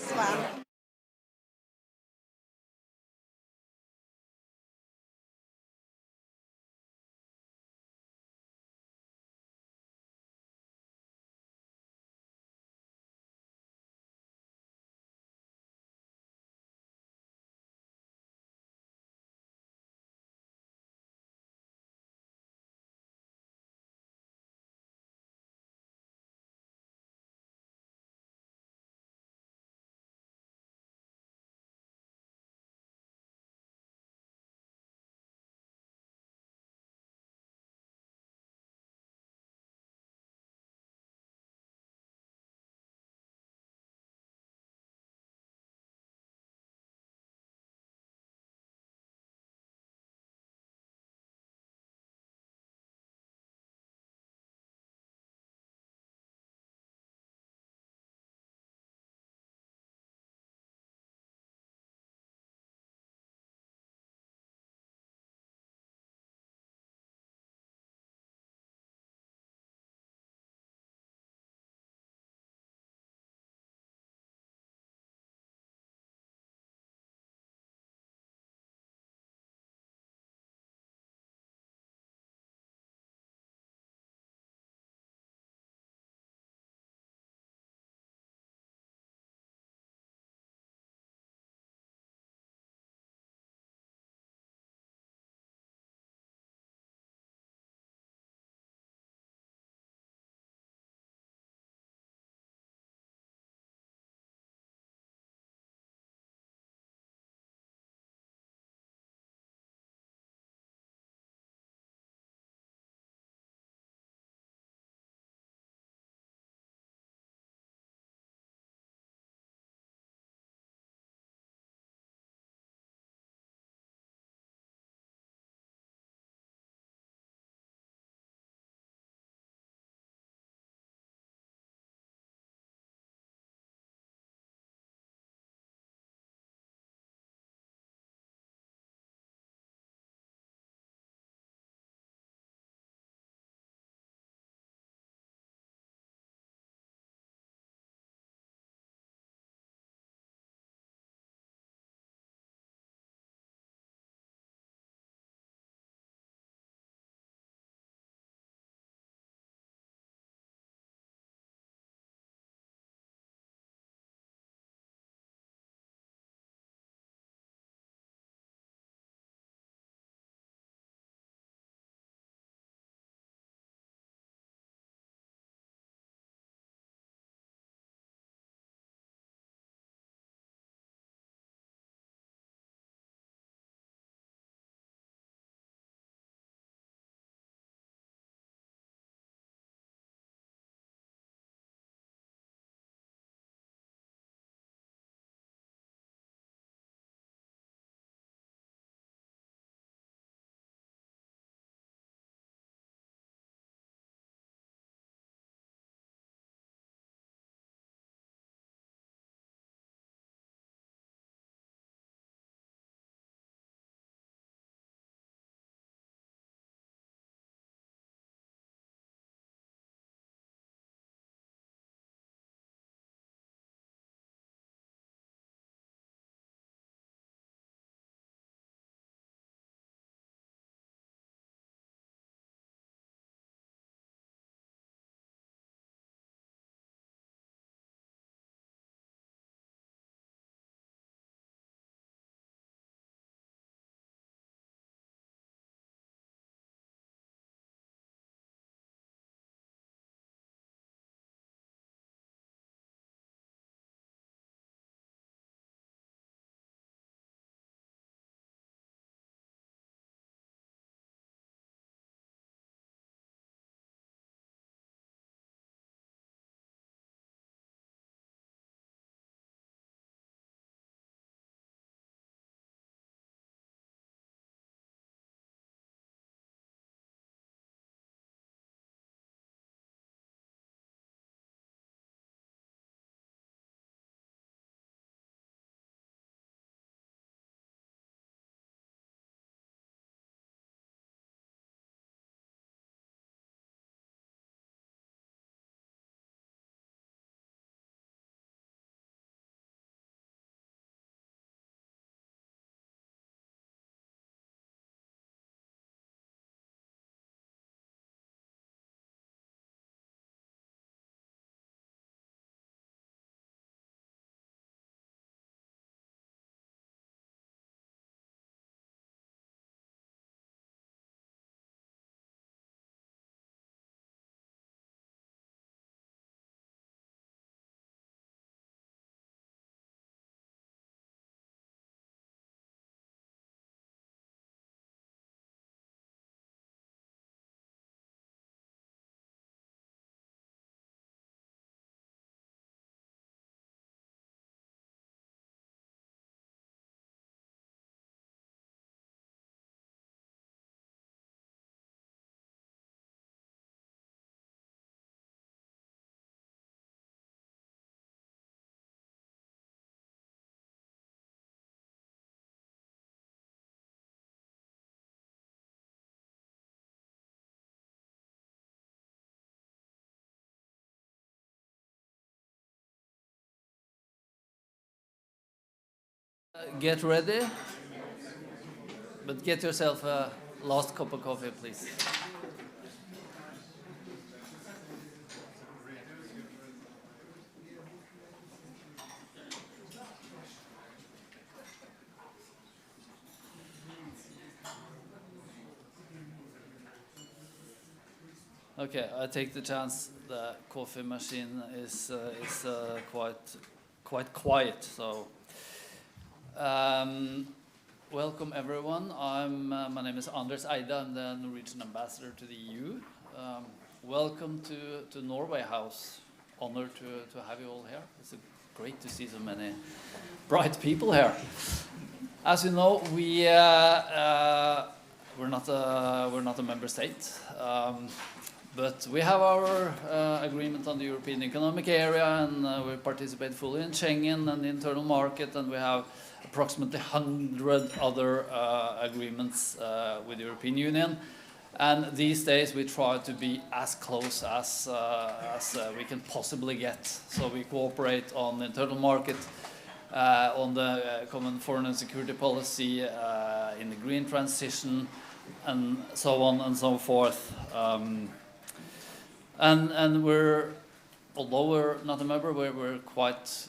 one. Get ready, but get yourself a last cup of coffee, please. Okay, I take the chance the coffee machine is quite quiet. So, welcome everyone. My name is Anders Eide. I'm the Norwegian ambassador to the EU. Welcome to Norway House. Honored to have you all here. It's great to see so many bright people here. As you know, we're not a member state. But we have our agreement on the European Economic Area, and we participate fully in Schengen and the internal market, and we have approximately 100 other agreements with the European Union. And these days we try to be as close as we can possibly get. So we cooperate on the internal market, on the common foreign and security policy, in the green transition, and so on and so forth. And we're, although we're not a member, we're quite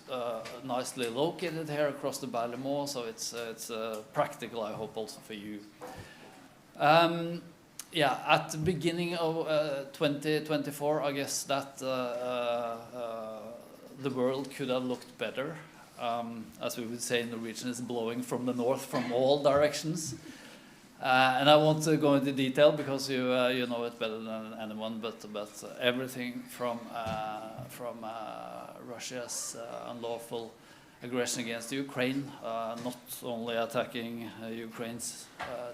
nicely located here across the Baltimore, so it's practical, I hope, also for you. Yeah, at the beginning of 2024, I guess that the world could have looked better. As we would say in Norwegian, it's blowing from the north from all directions. And I won't go into detail because you know it better than anyone. But everything from Russia's unlawful aggression against Ukraine, not only attacking Ukraine's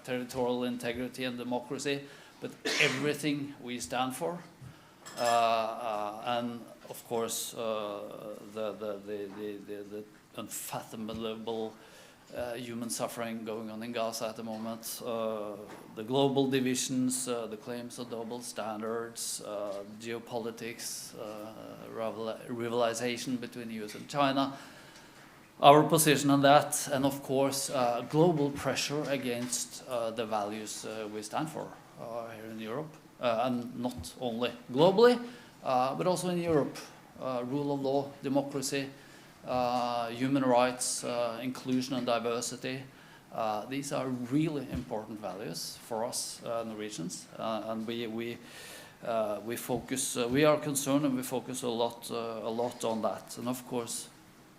territorial integrity and democracy, but everything we stand for, and of course the unfathomable human suffering going on in Gaza at the moment, the global divisions, the claims of double standards, geopolitics, rivalization between the US and China, our position on that, and of course global pressure against the values we stand for here in Europe, and not only globally, but also in Europe, rule of law, democracy, human rights, inclusion and diversity. These are really important values for us Norwegians, and we focus. We are concerned, and we focus a lot on that. And of course,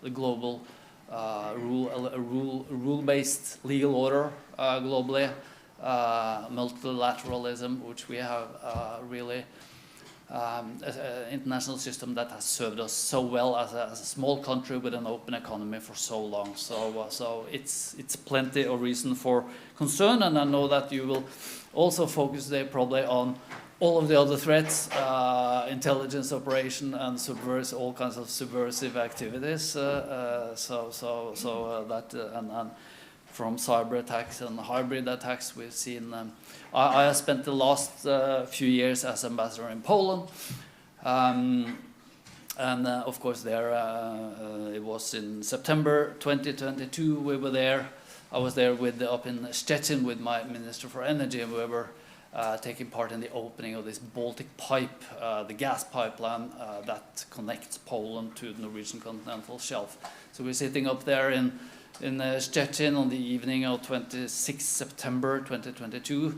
the global rule-based legal order globally, multilateralism, which we have really. International system that has served us so well as a small country with an open economy for so long. So it's plenty of reason for concern, and I know that you will also focus today probably on all of the other threats, intelligence operation and all kinds of subversive activities. And from cyber attacks and hybrid attacks, we've seen. I have spent the last few years as ambassador in Poland, and of course there it was in September 2022 we were there. I was there up in Szczecin with my Minister for Energy, and we were taking part in the opening of this Baltic pipe, the gas pipeline that connects Poland to the Norwegian continental shelf. So we're sitting up there in Szczecin on the evening of 26 September 2022,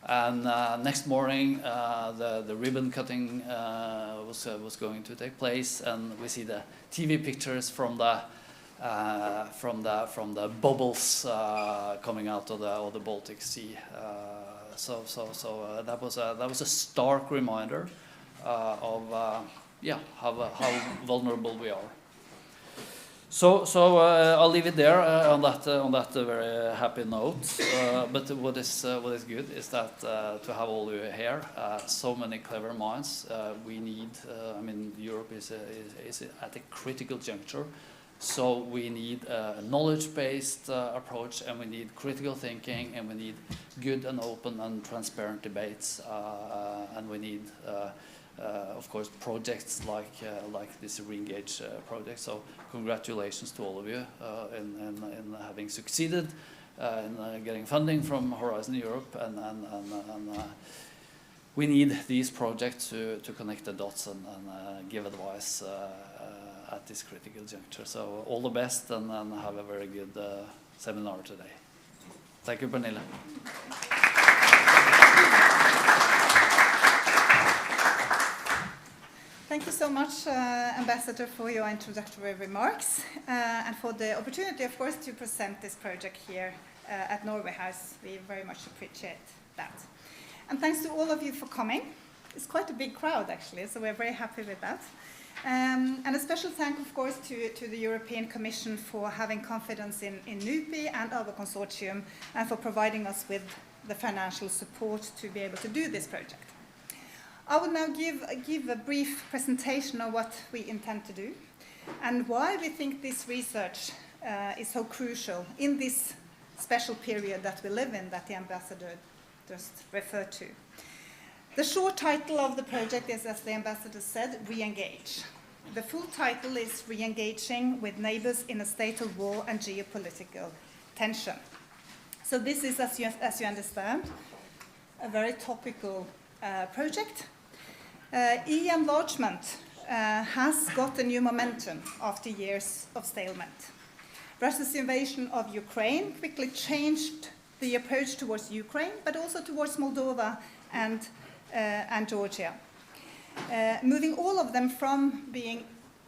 and next morning the ribbon cutting was going to take place, and we see the TV pictures from the bubbles coming out of the Baltic Sea. So that was a stark reminder of how vulnerable we are. So I'll leave it there on that very happy note. But what is good is that to have all you here, so many clever minds. We need. I mean, Europe is at a critical juncture, so we need a knowledge-based approach, and we need critical thinking, and we need good and open and transparent debates, and we need of course, projects like this re-engage project. So congratulations to all of you in having succeeded in getting funding from Horizon Europe, and we need these projects to connect the dots and give advice at this critical juncture. So all the best, and have a very good seminar today. Thank you, Pernille. Thank you so much, Ambassador, for your introductory remarks and for the opportunity, of course, to present this project here at Norway House. We very much appreciate that. And thanks to all of you for coming. It's quite a big crowd, actually, so we're very happy with that. And a special thank, of course, to the European Commission for having confidence in NUPI and our consortium, and for providing us with the financial support to be able to do this project. I will now give a brief presentation of what we intend to do and why we think this research is so crucial in this special period that we live in, that the Ambassador just referred to. The short title of the project is, as the Ambassador said, Re-engage. The full title is Re-engaging with Neighbours in a State of War and Geopolitical Tension. So this is, as you understand, a very topical project. Enlargement has got a new momentum after years of stalemate. Russia's invasion of Ukraine quickly changed the approach towards Ukraine, but also towards Moldova and Georgia, moving all of them from being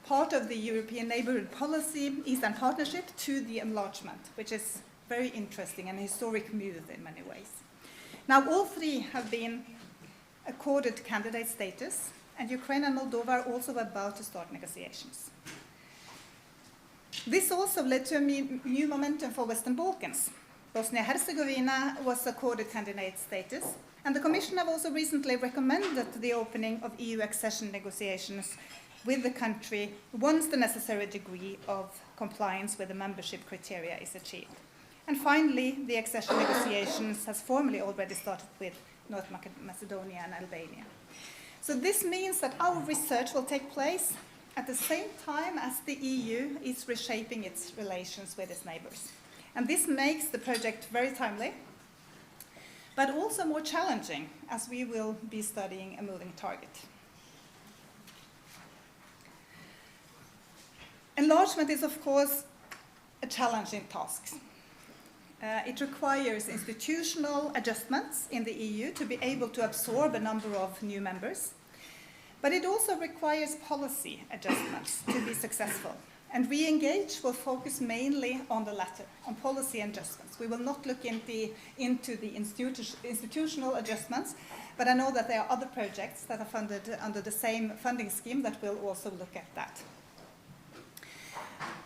part of the European Neighbourhood policy, Eastern Partnership, to the enlargement, which is very interesting and a historic move in many ways. Now, all three have been accorded candidate status, and Ukraine and Moldova are also about to start negotiations. This also led to a new momentum for Western Balkans. Bosnia Herzegovina was accorded candidate status, and the Commission have also recently recommended the opening of EU accession negotiations with the country once the necessary degree of compliance with the membership criteria is achieved. And finally, the accession negotiations has formally already started with North Macedonia and Albania. So this means that our research will take place at the same time as the EU is reshaping its relations with its neighbours. And this makes the project very timely, but also more challenging, as we will be studying a moving target. Enlargement is, of course, a challenging task. It requires institutional adjustments in the EU to be able to absorb a number of new members, but it also requires policy adjustments to be successful. And Re-engage will focus mainly on the latter, on policy adjustments. We will not look into the institutional adjustments, but I know that there are other projects that are funded under the same funding scheme that will also look at that.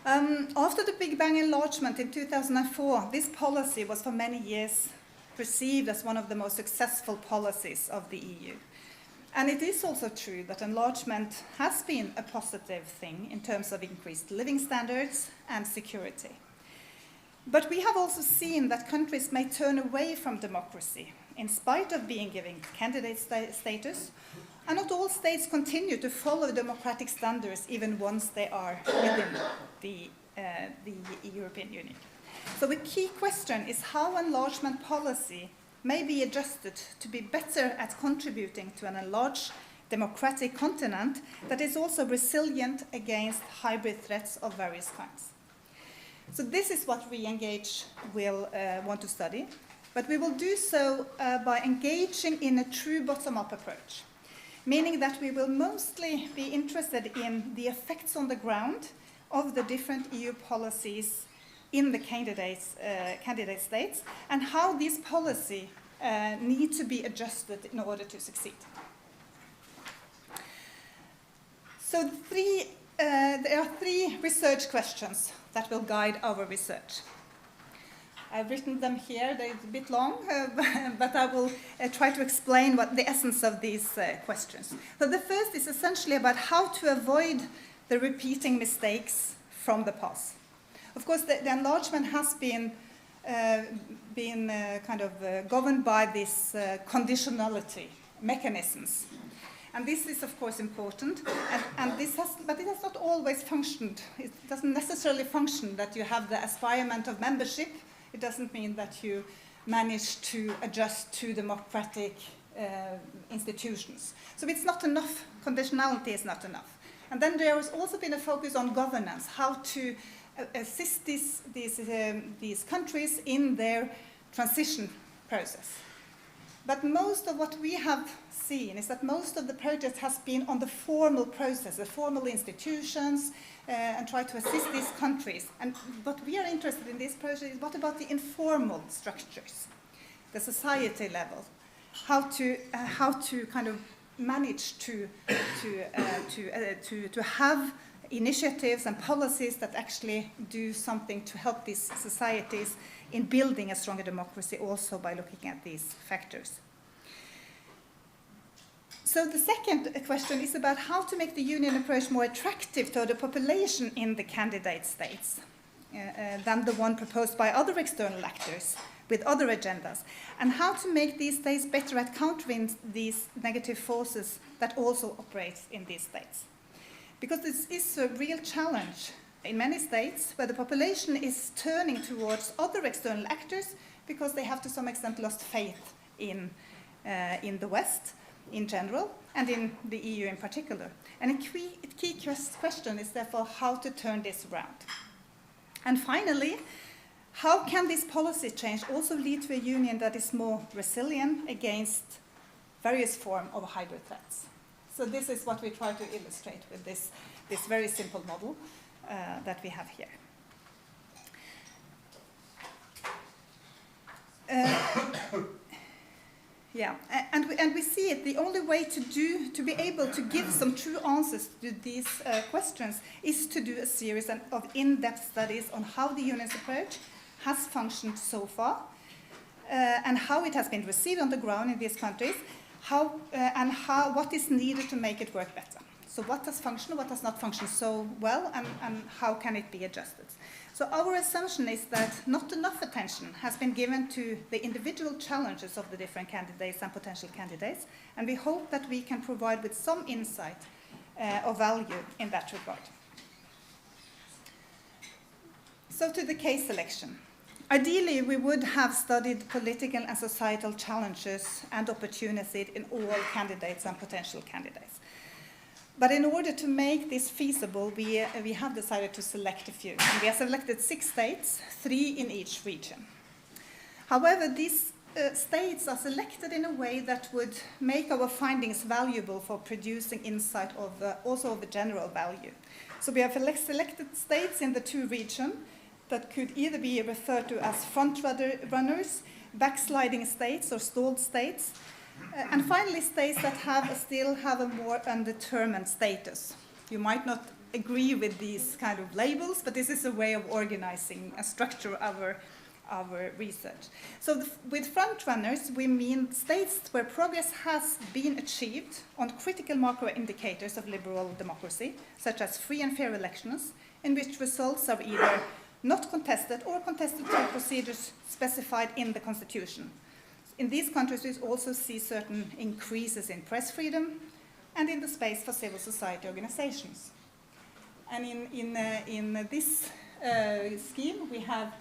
After the Big Bang enlargement in 2004, this policy was for many years perceived as one of the most successful policies of the EU. And it is also true that enlargement has been a positive thing in terms of increased living standards and security. But we have also seen that countries may turn away from democracy in spite of being given candidate status, and not all states continue to follow democratic standards even once they are within the European Union. So the key question is how enlargement policy may be adjusted to be better at contributing to an enlarged democratic continent that is also resilient against hybrid threats of various kinds. So this is what Re-engage will want to study, but we will do so by engaging in a true bottom-up approach, meaning that we will mostly be interested in the effects on the ground of the different EU policies in the candidate states, and how these policies need to be adjusted in order to succeed. So there are three research questions that will guide our research. I've written them here, they're a bit long, but I will try to explain what the essence of these questions. So the first is essentially about how to avoid the repeating mistakes from the past. Of course, the enlargement has been governed by this conditionality mechanisms. And this is, of course, important, but it has not always functioned. It doesn't necessarily function that you have the aspirement of membership. It doesn't mean that you manage to adjust to democratic institutions. So it's not enough. Conditionality is not enough. And then there has also been a focus on governance, how to assist these countries in their transition process. But most of what we have seen is that most of the project has been on the formal process, the formal institutions, and try to assist these countries. And what we are interested in this project is what about the informal structures, the society level, how to kind of manage to have initiatives and policies that actually do something to help these societies in building a stronger democracy, also by looking at these factors. So the second question is about how to make the Union approach more attractive to the population in the candidate states than the one proposed by other external actors with other agendas, and how to make these states better at countering these negative forces that also operate in these states. Because this is a real challenge in many states where the population is turning towards other external actors because they have to some extent lost faith in the West in general and in the EU in particular. And a key question is therefore how to turn this around. And finally, how can this policy change also lead to a union that is more resilient against various forms of hybrid threats? So this is what we try to illustrate with this very simple model that we have here. And we see it, the only way to be able to give some true answers to these questions is to do a series of in-depth studies on how the union's approach has functioned so far, and how it has been received on the ground in these countries, what is needed to make it work better. So what has functioned, what has not functioned so well, and how can it be adjusted. So our assumption is that not enough attention has been given to the individual challenges of the different candidates and potential candidates, and we hope that we can provide with some insight of value in that regard. So to the case selection. Ideally, we would have studied political and societal challenges and opportunities in all candidates and potential candidates. But in order to make this feasible, we have decided to select a few. And we have selected 6 states, 3 in each region. However, these states are selected in a way that would make our findings valuable for producing insight also of a general value. So we have selected states in the 2 regions that could either be referred to as front runners, backsliding states or stalled states, and finally states that still have a more undetermined status. You might not agree with these kind of labels, but this is a way of organizing and structure our research. So with front runners, we mean states where progress has been achieved on critical macro indicators of liberal democracy, such as free and fair elections, in which results are either not contested or contested through procedures specified in the constitution. In these countries, we also see certain increases in press freedom and in the space for civil society organizations. And in this scheme, we have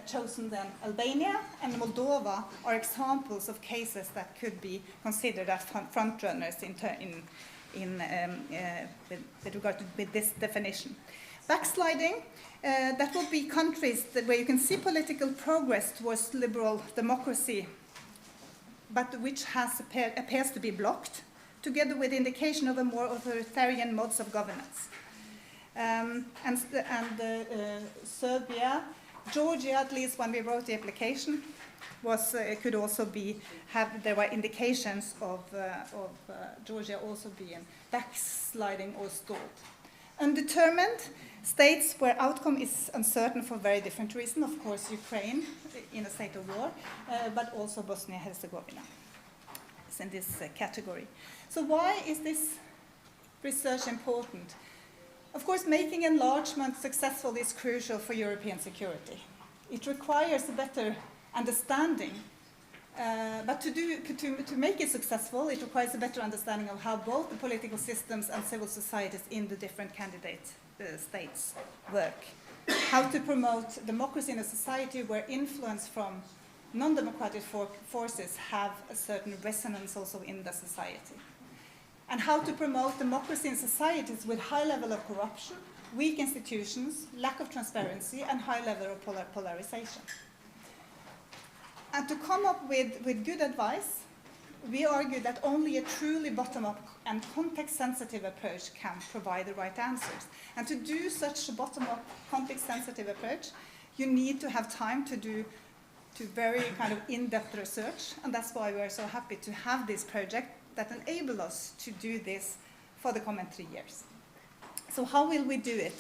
chosen then Albania and Moldova are examples of cases that could be considered as front runners with regard to this definition. Backsliding, that would be countries where you can see political progress towards liberal democracy, but which appears to be blocked, together with indication of a more authoritarian modes of governance. Serbia, Georgia, at least when we wrote the application, could also there were indications of Georgia also being backsliding or stalled. Undetermined, states where outcome is uncertain for very different reasons, of course Ukraine in a state of war, but also Bosnia Herzegovina is in this category. So why is this research important? Of course, making enlargement successful is crucial for European security. It requires a better understanding But to make it successful, it requires a better understanding of how both the political systems and civil societies in the different candidate states work. How to promote democracy in a society where influence from non-democratic forces have a certain resonance also in the society. And how to promote democracy in societies with high level of corruption, weak institutions, lack of transparency, and high level of polarization. And to come up with good advice, we argue that only a truly bottom-up and context-sensitive approach can provide the right answers. And to do such a bottom-up, context-sensitive approach, you need to have time to do very kind of in-depth research, and that's why we're so happy to have this project that enable us to do this for the coming 3 years. So how will we do it?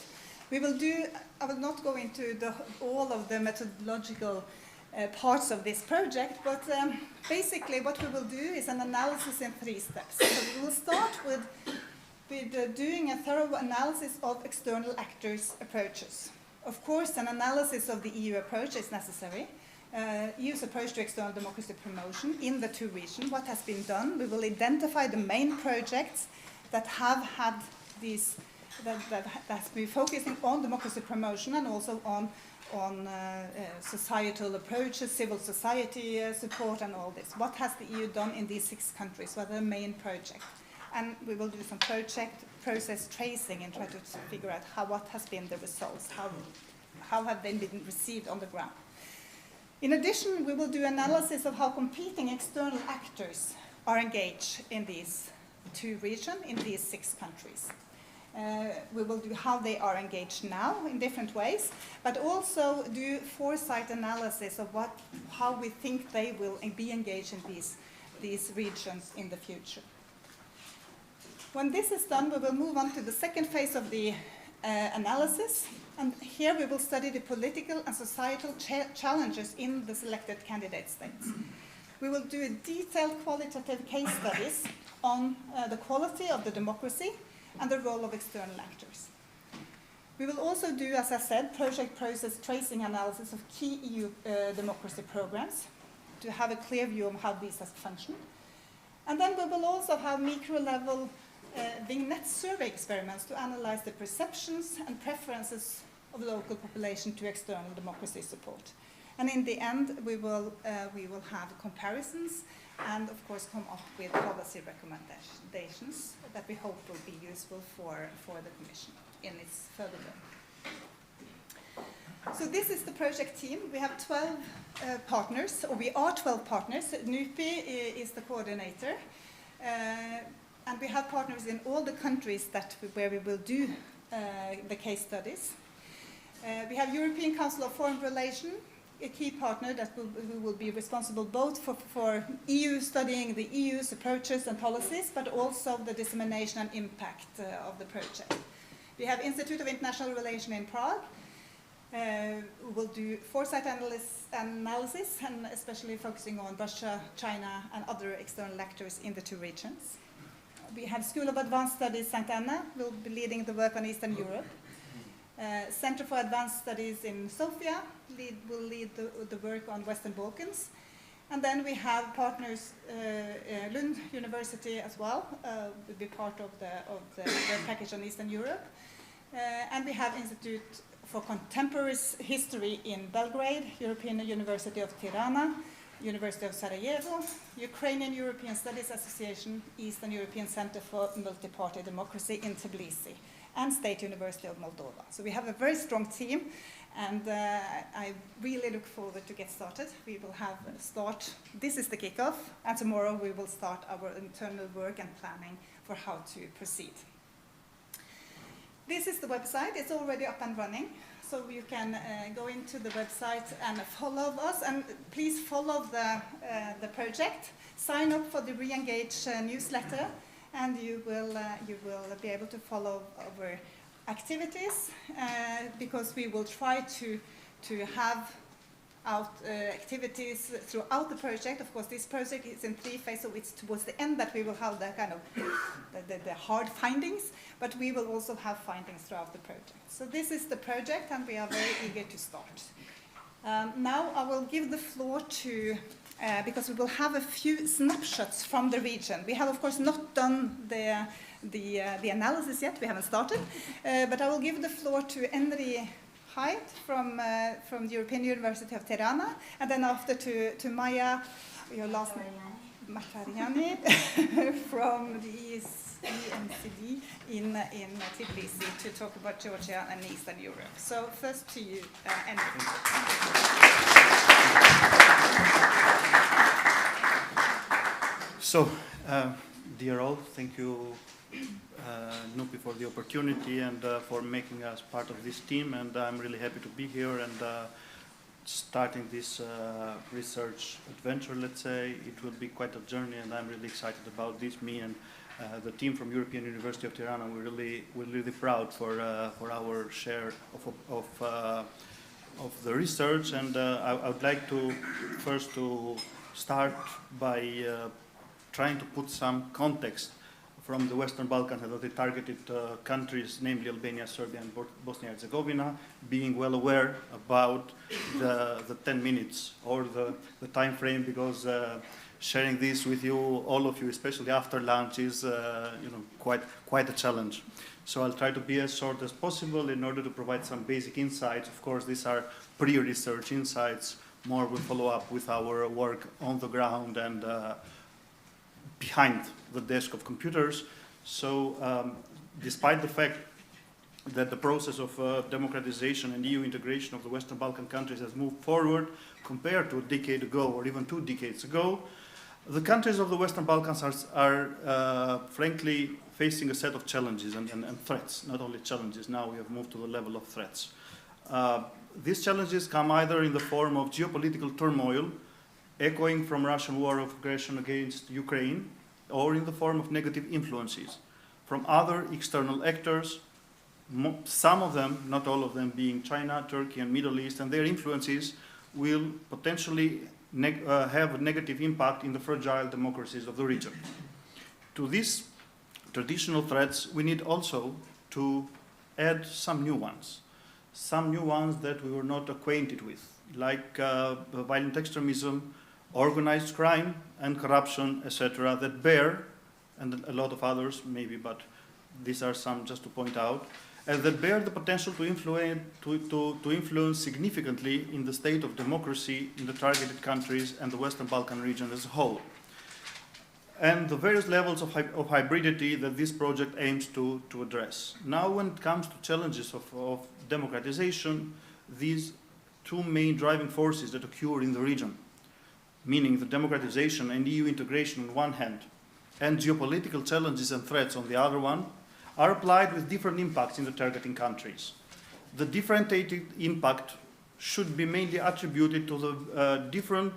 We will do, I will not go into all of the methodological parts of this project, but basically what we will do is an analysis in 3 steps. So we will start with doing a thorough analysis of external actors' approaches. Of course, an analysis of the EU approach is necessary. EU's approach to external democracy promotion in the 2 regions, what has been done. We will identify the main projects that have had these, that has been focusing on democracy promotion and also on societal approaches, civil society support and all this. What has the EU done in these 6 countries? What are the main projects? And we will do some process tracing and try to figure out what has been the results, how have they been received on the ground. In addition, we will do analysis of how competing external actors are engaged in these 2 regions, in these 6 countries. We will do how they are engaged now in different ways, but also do foresight analysis of how we think they will be engaged in these regions in the future. When this is done, we will move on to the second phase of the analysis, and here we will study the political and societal challenges in the selected candidate states. We will do detailed qualitative case studies on the quality of the democracy and the role of external actors. We will also do, as I said, project process tracing analysis of key EU democracy programs to have a clear view of how these have functioned. And then we will also have micro-level vignette survey experiments to analyze the perceptions and preferences of the local population to external democracy support. And in the end, we will have comparisons and, of course, come up with policy recommendations that we hope will be useful for the Commission in its further work. So this is the project team. We have 12 partners, or we are 12 partners. NUPI is the coordinator. And we have partners in all the countries where we will do the case studies. We have European Council of Foreign Relations, a key partner who will be responsible both for EU studying the EU's approaches and policies, but also the dissemination and impact of the project. We have Institute of International Relations in Prague, who will do foresight analysis and especially focusing on Russia, China, and other external actors in the 2 regions. We have School of Advanced Studies St. Anna, who will be leading the work on Eastern Europe. Center for Advanced Studies in Sofia will lead the work on Western Balkans. And then we have partners, Lund University as well, will be part of the work package on Eastern Europe. And we have Institute for Contemporary History in Belgrade, European University of Tirana, University of Sarajevo, Ukrainian European Studies Association, Eastern European Center for Multi-Party Democracy in Tbilisi, and State University of Moldova. So we have a very strong team, and I really look forward to get started. We will this is the kickoff, and tomorrow we will start our internal work and planning for how to proceed. This is the website. It's already up and running, so you can go into the website and follow us, and please follow the project. Sign up for the Re-Engage newsletter, and you will be able to follow our activities, because we will try to have activities throughout the project. Of course, this project is in 3 phases, so it's towards the end that we will have the kind of the hard findings, but we will also have findings throughout the project. So this is the project, and we are very eager to start. Now I will give the floor to because we will have a few snapshots from the region. We have, of course, not done the analysis yet. We haven't started, but I will give the floor to Henry Hyde from the European University of Tirana, and then after to Maya, your last name, Matariani, from the EMCD in Tbilisi, to talk about Georgia and Eastern Europe. So first to you, Henry. So, dear all, thank you, Nupi, for the opportunity and for making us part of this team. And I'm really happy to be here and starting this research adventure, let's say. It will be quite a journey, and I'm really excited about this. Me and the team from European University of Tirana, we're really proud for our share of the research. And I would like to first start by trying to put some context from the Western Balkans and the targeted countries, namely Albania, Serbia, and Bosnia Herzegovina, being well aware about the 10 minutes or the time frame, because sharing this with you, all of you, especially after lunch, is quite a challenge. So I'll try to be as short as possible in order to provide some basic insights. Of course, these are pre-research insights. More will follow up with our work on the ground and behind the desk of computers. So despite the fact that the process of democratization and EU integration of the Western Balkan countries has moved forward compared to a decade ago or even 2 decades ago, the countries of the Western Balkans are frankly facing a set of challenges and threats. Not only challenges, now we have moved to the level of threats. These challenges come either in the form of geopolitical turmoil, echoing from Russian war of aggression against Ukraine, or in the form of negative influences from other external actors, some of them, not all of them, being China, Turkey, and Middle East, and their influences will potentially have a negative impact in the fragile democracies of the region. To these traditional threats, we need also to add some new ones that we were not acquainted with, like violent extremism, organized crime and corruption, etc., that bear, and a lot of others maybe, but these are some just to point out, that bear the potential to influence significantly in the state of democracy in the targeted countries and the Western Balkan region as a whole, and the various levels of hybridity that this project aims to address. Now, when it comes to challenges of democratization, these 2 main driving forces that occur in the region, meaning the democratization and EU integration on one hand, and geopolitical challenges and threats on the other one, are applied with different impacts in the targeting countries. The differentiated impact should be mainly attributed to the different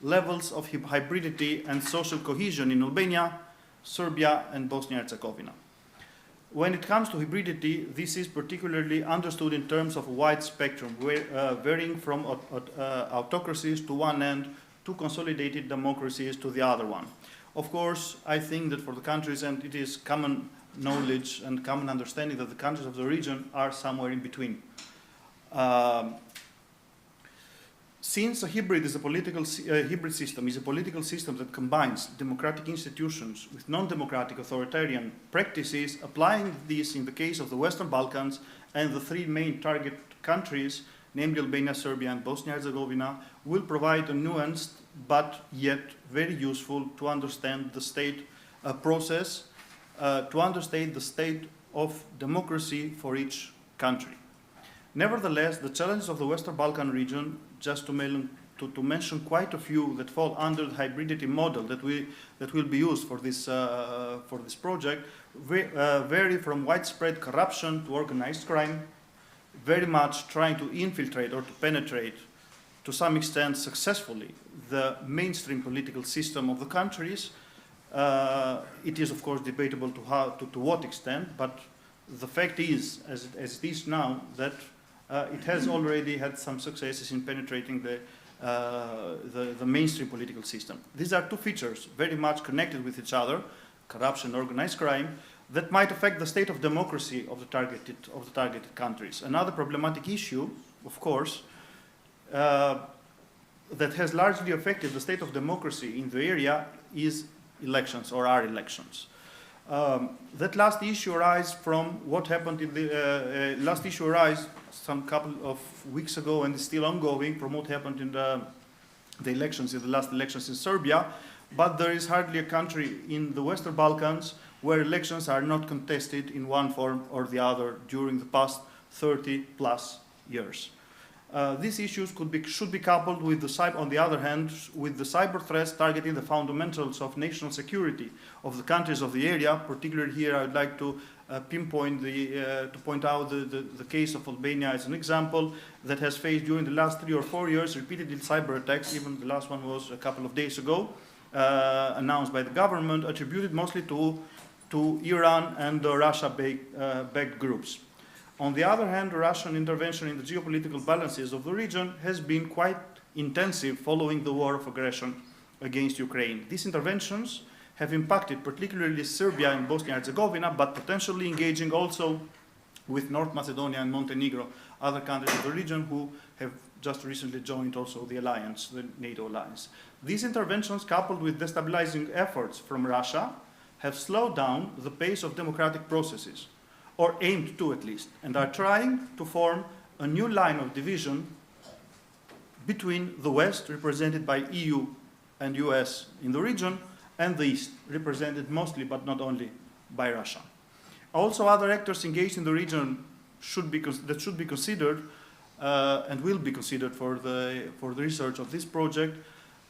levels of hybridity and social cohesion in Albania, Serbia, and Bosnia Herzegovina. When it comes to hybridity, this is particularly understood in terms of a wide spectrum, varying from autocracies to one end to consolidated democracies to the other one. Of course, I think that for the countries, and it is common knowledge and common understanding that the countries of the region are somewhere in between. Since a hybrid system is a political system that combines democratic institutions with non-democratic authoritarian practices, applying this in the case of the Western Balkans and the 3 main target countries, namely Albania, Serbia, and Bosnia Herzegovina, will provide a nuanced but yet very useful to understand the state process, to understand the state of democracy for each country. Nevertheless, the challenges of the Western Balkan region, just to mention quite a few that fall under the hybridity model that will be used for this project, vary from widespread corruption to organized crime, very much trying to infiltrate or to penetrate, to some extent successfully, the mainstream political system of the countries. It is, of course, debatable to what extent, but the fact is, as it is now, that it has already had some successes in penetrating the mainstream political system. These are 2 features very much connected with each other, corruption and organized crime, that might affect the state of democracy of the targeted countries. Another problematic issue, of course, that has largely affected the state of democracy in the area is elections, or are elections. That last issue arises from what happened in the last issue arises some couple of weeks ago and is still ongoing from what happened in the elections, in the last elections in Serbia. But there is hardly a country in the Western Balkans where elections are not contested in one form or the other during the past 30 plus years. These issues should be coupled with on the other hand, with the cyber threats targeting the fundamentals of national security of the countries of the area. Particularly here, I would like to point out the case of Albania as an example that has faced during the last 3 or 4 years repeatedly cyber attacks. Even the last one was a couple of days ago, announced by the government, attributed mostly to Iran and the Russia-backed groups. On the other hand, Russian intervention in the geopolitical balances of the region has been quite intensive following the war of aggression against Ukraine. These interventions have impacted particularly Serbia and Bosnia Herzegovina, but potentially engaging also with North Macedonia and Montenegro, other countries of the region who have just recently joined also the alliance, the NATO alliance. These interventions, coupled with destabilizing efforts from Russia, have slowed down the pace of democratic processes, or aimed to at least, and are trying to form a new line of division between the West, represented by EU and US in the region, and the East, represented mostly but not only by Russia. Also, other actors engaged in the region should be considered and will be considered for the research of this project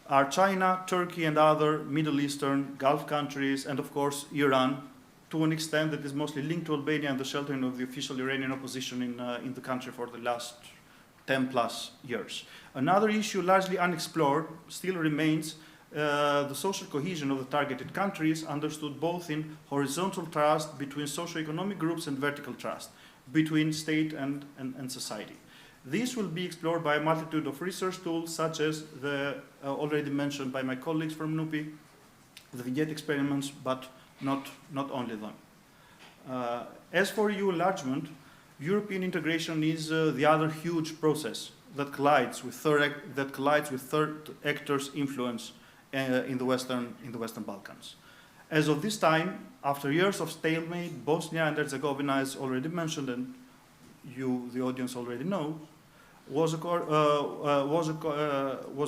are China, Turkey, and other Middle Eastern Gulf countries, and of course Iran, to an extent that is mostly linked to Albania and the sheltering of the official Iranian opposition in the country for the last 10 plus years. Another issue largely unexplored still remains the social cohesion of the targeted countries, understood both in horizontal trust between socio-economic groups and vertical trust between state and society. This will be explored by a multitude of research tools, such as the already mentioned by my colleagues from NUPI, the vignette experiments, but not only them. As for EU enlargement, European integration is the other huge process that collides with third actors' influence in the Western Balkans. As of this time, after years of stalemate, Bosnia and Herzegovina, as already mentioned, and you, the audience, already know, was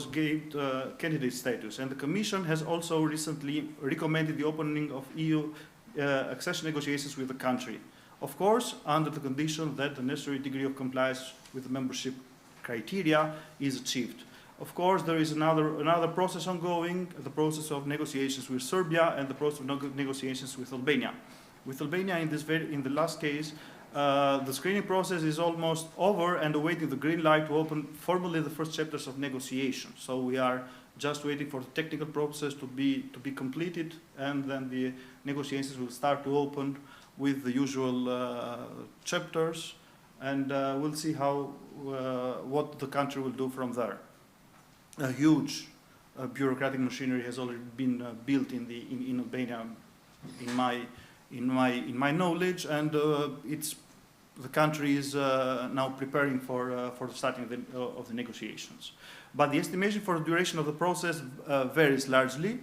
gained candidate status, and the Commission has also recently recommended the opening of EU accession negotiations with the country. Of course, under the condition that the necessary degree of compliance with the membership criteria is achieved. Of course, there is another process ongoing, the process of negotiations with Serbia and the process of negotiations with Albania. With Albania, in the last case, the screening process is almost over and awaiting the green light to open formally the first chapters of negotiation. So we are just waiting for the technical process to be completed, and then the negotiations will start to open with the usual chapters, and we'll see what the country will do from there. A huge bureaucratic machinery has already been built in Albania, in my knowledge, and the country is now preparing for the starting of the negotiations. But the estimation for the duration of the process varies largely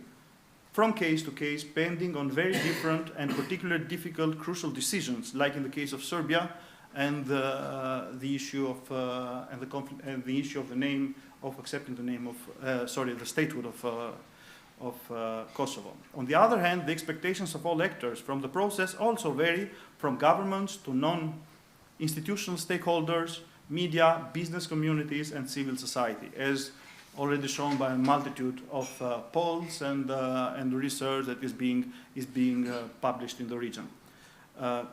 from case to case, pending on very different and particularly difficult crucial decisions, like in the case of Serbia and the issue of the issue of the name of accepting the name of the statehood of Kosovo. On the other hand, the expectations of all actors from the process also vary from governments to non-institutional stakeholders, media, business communities, and civil society, as already shown by a multitude of polls and research that is being published in the region.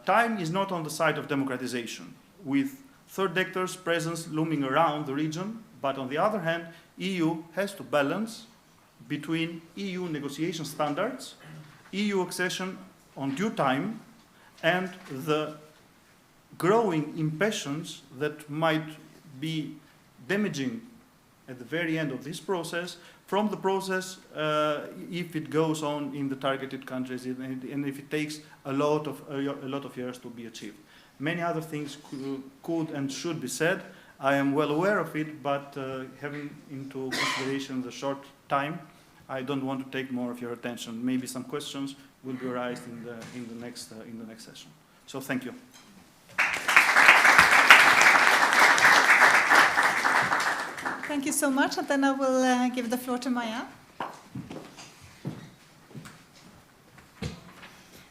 Time is not on the side of democratization, with third actors' presence looming around the region, but on the other hand, EU has to balance between EU negotiation standards, EU accession on due time, and the growing impatience that might be damaging at the very end of this process from the process if it goes on in the targeted countries and if it takes a lot of years to be achieved. Many other things could and should be said, I am well aware of it, but having into consideration the short time, I don't want to take more of your attention. Maybe some questions will be raised in the next session. So thank you. Thank you so much, and then I will give the floor to Maya.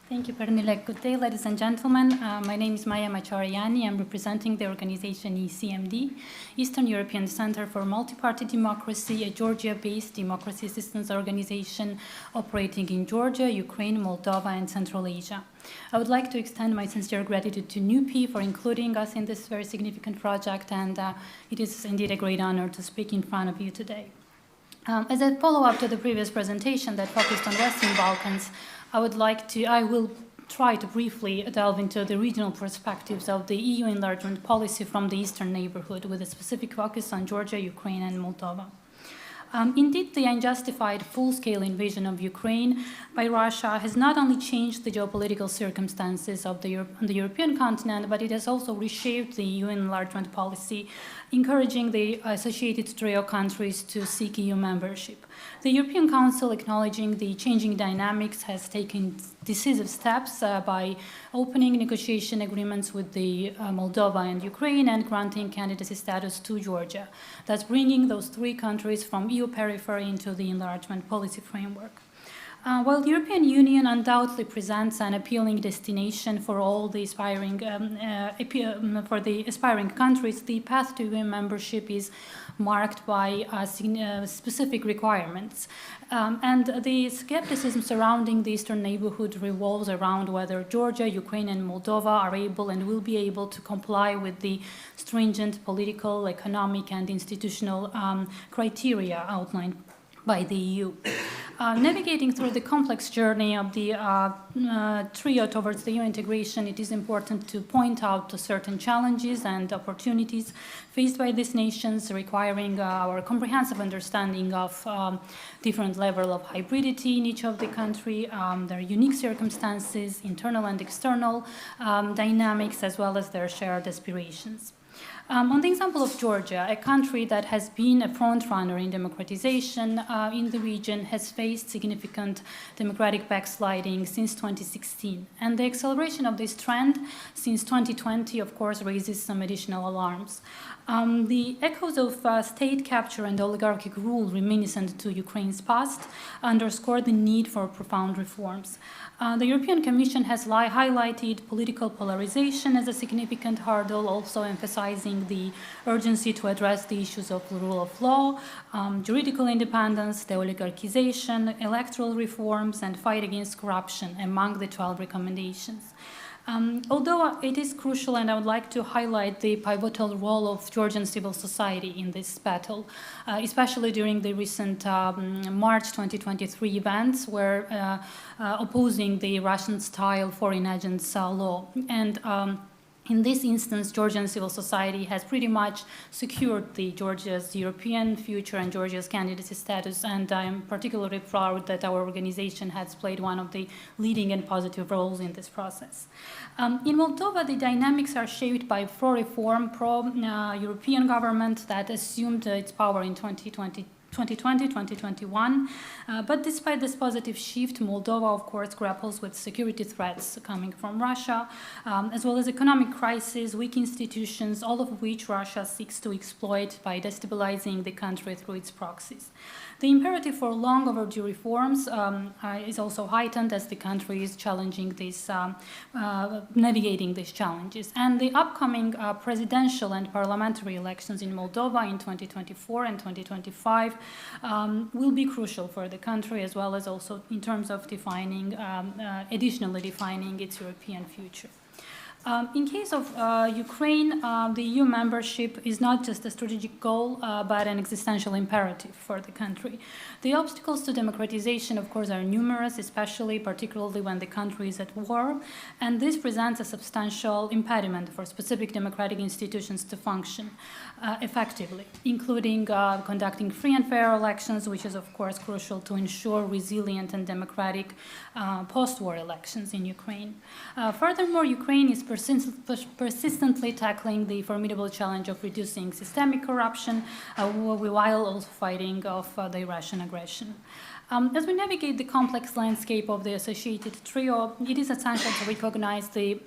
Thank you, Pernille. Good day, ladies and gentlemen. My name is Maya Macharayani. I'm representing the organization ECMD, Eastern European Center for Multi-Party Democracy, a Georgia-based democracy assistance organization operating in Georgia, Ukraine, Moldova, and Central Asia. I would like to extend my sincere gratitude to NUPI for including us in this very significant project, and it is indeed a great honor to speak in front of you today. As a follow-up to the previous presentation that focused on Western Balkans, I will try to briefly delve into the regional perspectives of the EU enlargement policy from the Eastern Neighbourhood, with a specific focus on Georgia, Ukraine, and Moldova. Indeed, the unjustified full-scale invasion of Ukraine by Russia has not only changed the geopolitical circumstances of the European continent, but it has also reshaped the EU enlargement policy, encouraging the associated trio countries to seek EU membership. The European Council, acknowledging the changing dynamics, has taken decisive steps by opening negotiation agreements with the Moldova and Ukraine and granting candidacy status to Georgia, thus bringing those three countries from EU periphery into the enlargement policy framework. While the European Union undoubtedly presents an appealing destination for all the aspiring countries, the path to EU membership is marked by specific requirements. And the skepticism surrounding the Eastern Neighbourhood revolves around whether Georgia, Ukraine, and Moldova are able and will be able to comply with the stringent political, economic, and institutional criteria outlined by the EU. Navigating through the complex journey of the trio towards the EU integration, it is important to point out certain challenges and opportunities faced by these nations, requiring our comprehensive understanding of different level of hybridity in each of the country, their unique circumstances, internal and external dynamics, as well as their shared aspirations. On the example of Georgia, a country that has been a frontrunner in democratization in the region, has faced significant democratic backsliding since 2016. And the acceleration of this trend since 2020, of course, raises some additional alarms. The echoes of state capture and oligarchic rule reminiscent to Ukraine's past underscore the need for profound reforms. The European Commission has highlighted political polarization as a significant hurdle, also emphasizing the urgency to address the issues of the rule of law, juridical independence, de-oligarchization, electoral reforms, and fight against corruption among the 12 recommendations. Although it is crucial, and I would like to highlight the pivotal role of Georgian civil society in this battle, especially during the recent March 2023 events, where opposing the Russian-style foreign agents law. And in this instance, Georgian civil society has pretty much secured Georgia's European future and Georgia's candidacy status, and I'm particularly proud that our organization has played one of the leading and positive roles in this process. In Moldova, the dynamics are shaped by pro-reform, pro-European government that assumed its power in 2020-2021. But despite this positive shift, Moldova, of course, grapples with security threats coming from Russia, as well as economic crisis, weak institutions, all of which Russia seeks to exploit by destabilizing the country through its proxies. The imperative for long overdue reforms is also heightened as the country is navigating these challenges. And the upcoming presidential and parliamentary elections in Moldova in 2024 and 2025 will be crucial for the country, as well as also in terms of additionally defining its European future. In case of Ukraine, the EU membership is not just a strategic goal, but an existential imperative for the country. The obstacles to democratization, of course, are numerous, particularly when the country is at war, and this presents a substantial impediment for specific democratic institutions to function effectively, including conducting free and fair elections, which is, of course, crucial to ensure resilient and democratic post-war elections in Ukraine. Furthermore, Ukraine is persistently tackling the formidable challenge of reducing systemic corruption while also fighting off the Russian aggression. As we navigate the complex landscape of the associated trio, it is essential to recognize the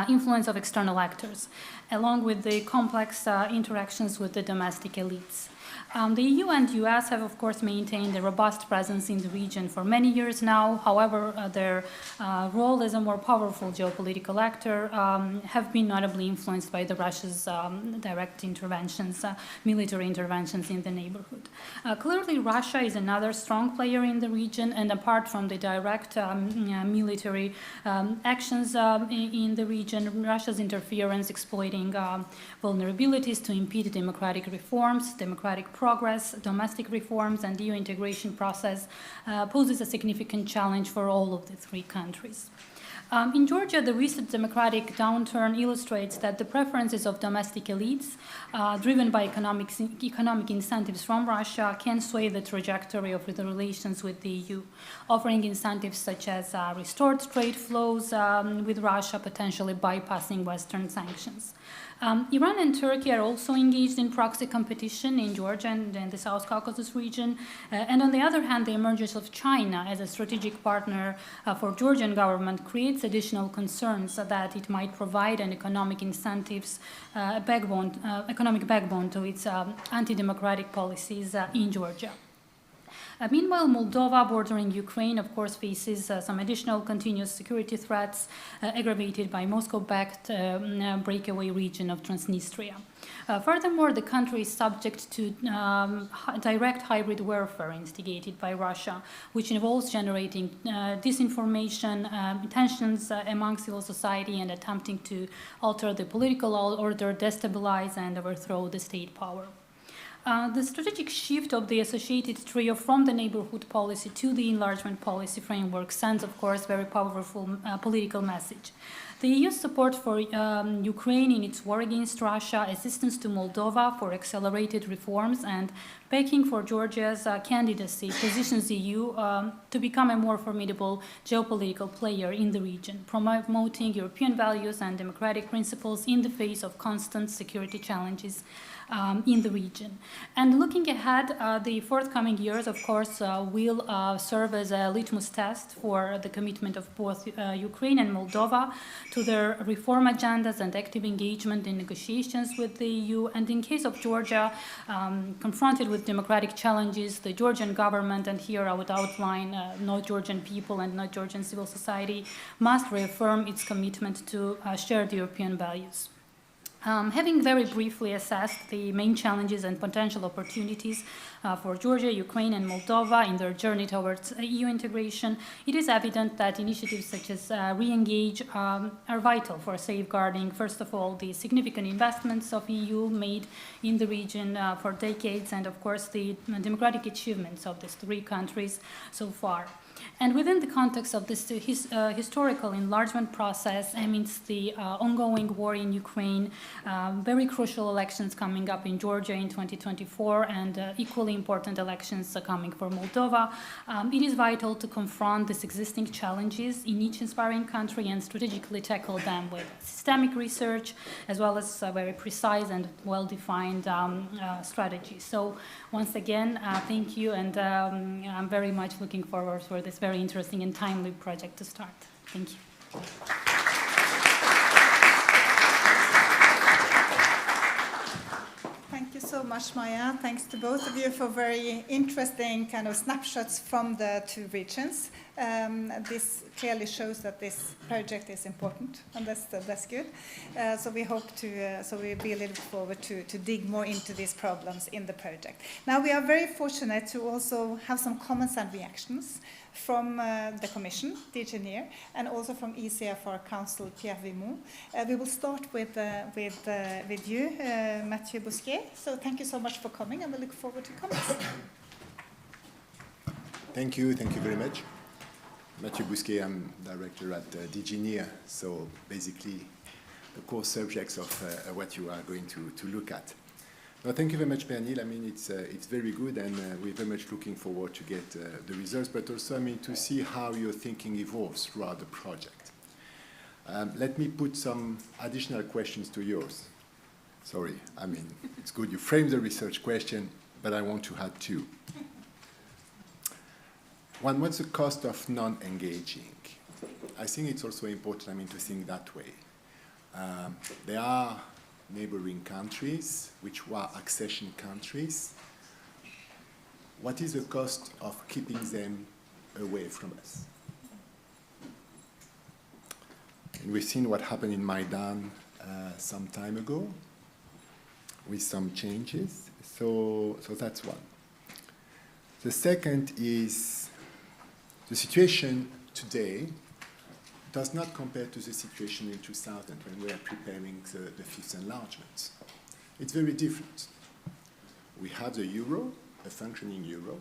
influence of external actors, along with the complex interactions with the domestic elites. The EU and US have, of course, maintained a robust presence in the region for many years now. However, their role as a more powerful geopolitical actor have been notably influenced by Russia's direct interventions, military interventions in the neighborhood. Clearly, Russia is another strong player in the region, and apart from the direct military actions in the region, Russia's interference exploiting vulnerabilities to impede democratic reforms, democratic progress, domestic reforms, and EU integration process poses a significant challenge for all of the three countries. In Georgia, the recent democratic downturn illustrates that the preferences of domestic elites, driven by economic incentives from Russia, can sway the trajectory of the relations with the EU, offering incentives such as restored trade flows with Russia, potentially bypassing Western sanctions. Iran and Turkey are also engaged in proxy competition in Georgia and in the South Caucasus region. And on the other hand, the emergence of China as a strategic partner for Georgian government creates additional concerns that it might provide an economic incentives, economic backbone to its anti-democratic policies in Georgia. Meanwhile, Moldova, bordering Ukraine, of course, faces some additional continuous security threats aggravated by Moscow-backed breakaway region of Transnistria. Furthermore, the country is subject to direct hybrid warfare instigated by Russia, which involves generating disinformation, tensions among civil society, and attempting to alter the political order, destabilize, and overthrow the state power. The strategic shift of the associated trio from the neighborhood policy to the enlargement policy framework sends, of course, very powerful political message. The EU's support for Ukraine in its war against Russia, assistance to Moldova for accelerated reforms, and backing for Georgia's candidacy positions the EU to become a more formidable geopolitical player in the region, promoting European values and democratic principles in the face of constant security challenges in the region. And looking ahead, the forthcoming years, of course, will serve as a litmus test for the commitment of both Ukraine and Moldova to their reform agendas and active engagement in negotiations with the EU. And in case of Georgia, confronted with democratic challenges, the Georgian government, and here I would outline not Georgian people and not Georgian civil society, must reaffirm its commitment to shared European values. Having very briefly assessed the main challenges and potential opportunities for Georgia, Ukraine, and Moldova in their journey towards EU integration, it is evident that initiatives such as Re-engage are vital for safeguarding, first of all, the significant investments of EU made in the region for decades, and of course the democratic achievements of these three countries so far. And within the context of this historical enlargement process, amidst the ongoing war in Ukraine, very crucial elections coming up in Georgia in 2024, and equally important elections coming for Moldova, it is vital to confront these existing challenges in each inspiring country and strategically tackle them with systemic research, as well as very precise and well-defined strategies. So once again, thank you, and I'm very much looking forward for this very interesting and timely project to start. Thank you. Thank you so much, Maya. Thanks to both of you for very interesting kind of snapshots from the two regions. This clearly shows that this project is important, and that's good. So we hope to, so we really look forward to dig more into these problems in the project. Now we are very fortunate to also have some comments and reactions from the Commission, DG NEAR, and also from ECFR Council Pierre Vimont. We will start with you, Mathieu Bousquet. So thank you so much for coming, and we look forward to comments. Thank you very much. Mathieu Bousquet, I'm director at DG NEAR, so basically the core subjects of what you are going to look at. No, thank you very much, Pernil. I mean, it's very good, and we're very much looking forward to get the results, but also, I mean, to see how your thinking evolves throughout the project. Let me put some additional questions to yours. Sorry, I mean, it's good you framed the research question, but I want to add two. One, what's the cost of non-engaging? I think it's also important, I mean, to think that way. There are neighboring countries, which were accession countries. What is the cost of keeping them away from us? And we've seen what happened in Maidan some time ago with some changes. So that's one. The second is the situation today does not compare to the situation in 2000 when we were preparing the fifth enlargement. It's very different. We have the euro, a functioning euro.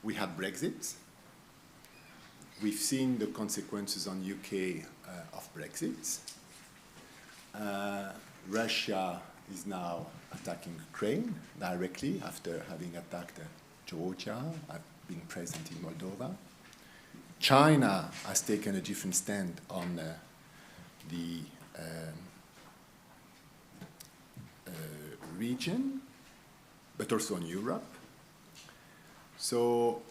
We had Brexit. We've seen the consequences on UK of Brexit. Russia is now attacking Ukraine directly after having attacked Georgia, being present in Moldova. China has taken a different stand on the region, but also on Europe. So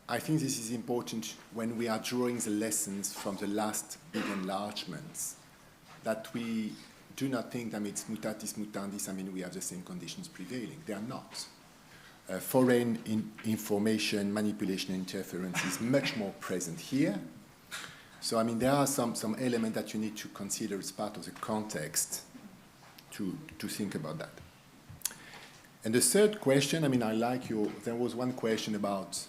I think this is important when we are drawing the lessons from the last big enlargements, that we do not think that it's mutatis mutandis, I mean, we have the same conditions prevailing. They are not. Foreign information, manipulation, interference is much more present here. So, I mean, there are some elements that you need to consider as part of the context to think about that. And the third question, I mean, there was one question about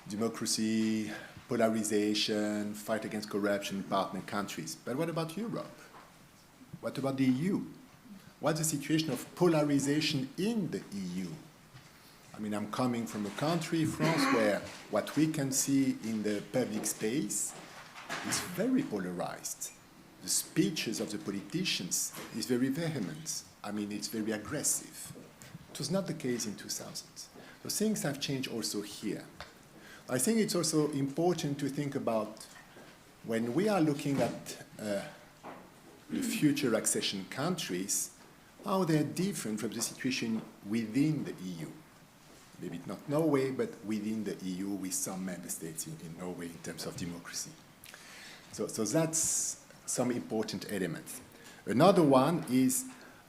democracy, polarization, fight against corruption in partner countries. But what about Europe? What about the EU? What's the situation of polarization in the EU? I mean, I'm coming from a country, France, where what we can see in the public space is very polarized. The speeches of the politicians is very vehement. I mean, it's very aggressive. It was not the case in 2000. So things have changed also here. I think it's also important to think about when we are looking at the future accession countries, how they're different from the situation within the EU. Maybe not Norway, but within the EU with some member states in Norway in terms of democracy. So that's some important elements. Another one is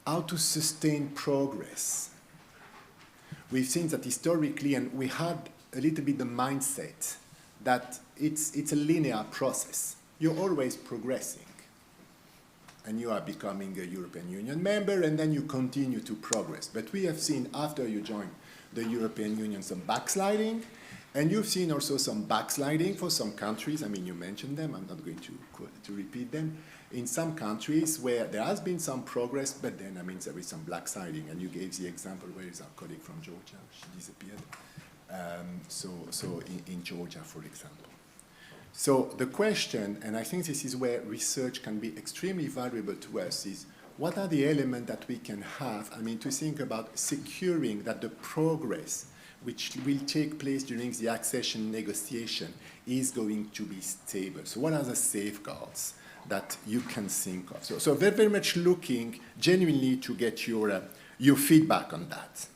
how to sustain progress. We've seen that historically, and we had a little bit the mindset that it's a linear process. You're always progressing. And you are becoming a European Union member, and then you continue to progress. But we have seen after you join the European Union some backsliding, and you've seen also some backsliding for some countries. I mean, you mentioned them. I'm not going to repeat them. In some countries where there has been some progress, but then, I mean, there is some backsliding. And you gave the example, where is our colleague from Georgia? She disappeared. So in Georgia, for example. So the question, and I think this is where research can be extremely valuable to us, is what are the elements that we can have, I mean, to think about securing that the progress which will take place during the accession negotiation is going to be stable. So what are the safeguards that you can think of? So very, very much looking genuinely to get your feedback on that.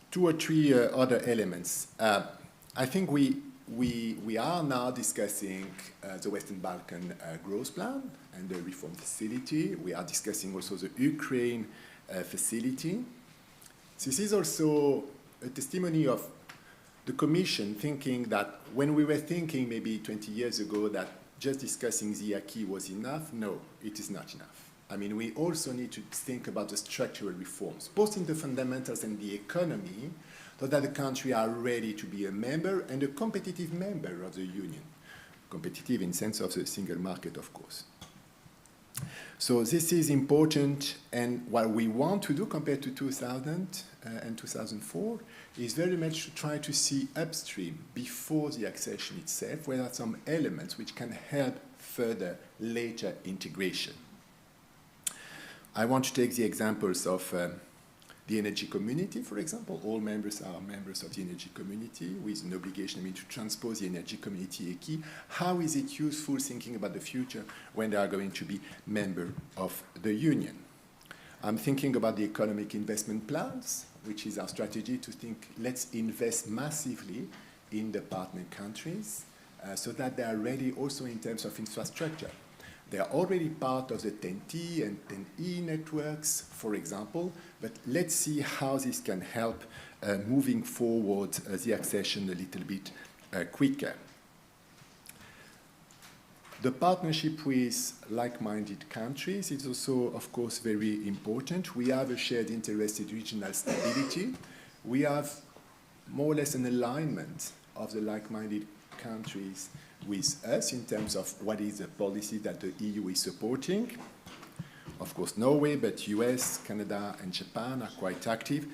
Two or three other elements. I think we are now discussing the Western Balkan growth plan and the reform facility. We are discussing also the Ukraine facility. This is also a testimony of the Commission thinking that when we were thinking maybe 20 years ago that just discussing the acquis was enough, no, it is not enough. I mean, we also need to think about the structural reforms, both in the fundamentals and the economy, so that the country are ready to be a member and a competitive member of the Union. Competitive in sense of the single market, of course. So this is important, and what we want to do compared to 2000 and 2004 is very much to try to see upstream, before the accession itself, where there are some elements which can help further later integration. I want to take the examples of The energy community, for example, all members are members of the energy community with an obligation, to transpose the energy community acquis. How is it useful thinking about the future when they are going to be member of the Union? I'm thinking about the economic investment plans, which is our strategy to think, let's invest massively in the partner countries so that they are ready also in terms of infrastructure. They are already part of the 10T and 10E networks, for example, but let's see how this can help moving forward the accession a little bit quicker. The partnership with like-minded countries is also, of course, very important. We have a shared interest in regional stability. We have more or less an alignment of the like-minded countries with us in terms of what is the policy that the EU is supporting. Of course, Norway, but US, Canada, and Japan are quite active.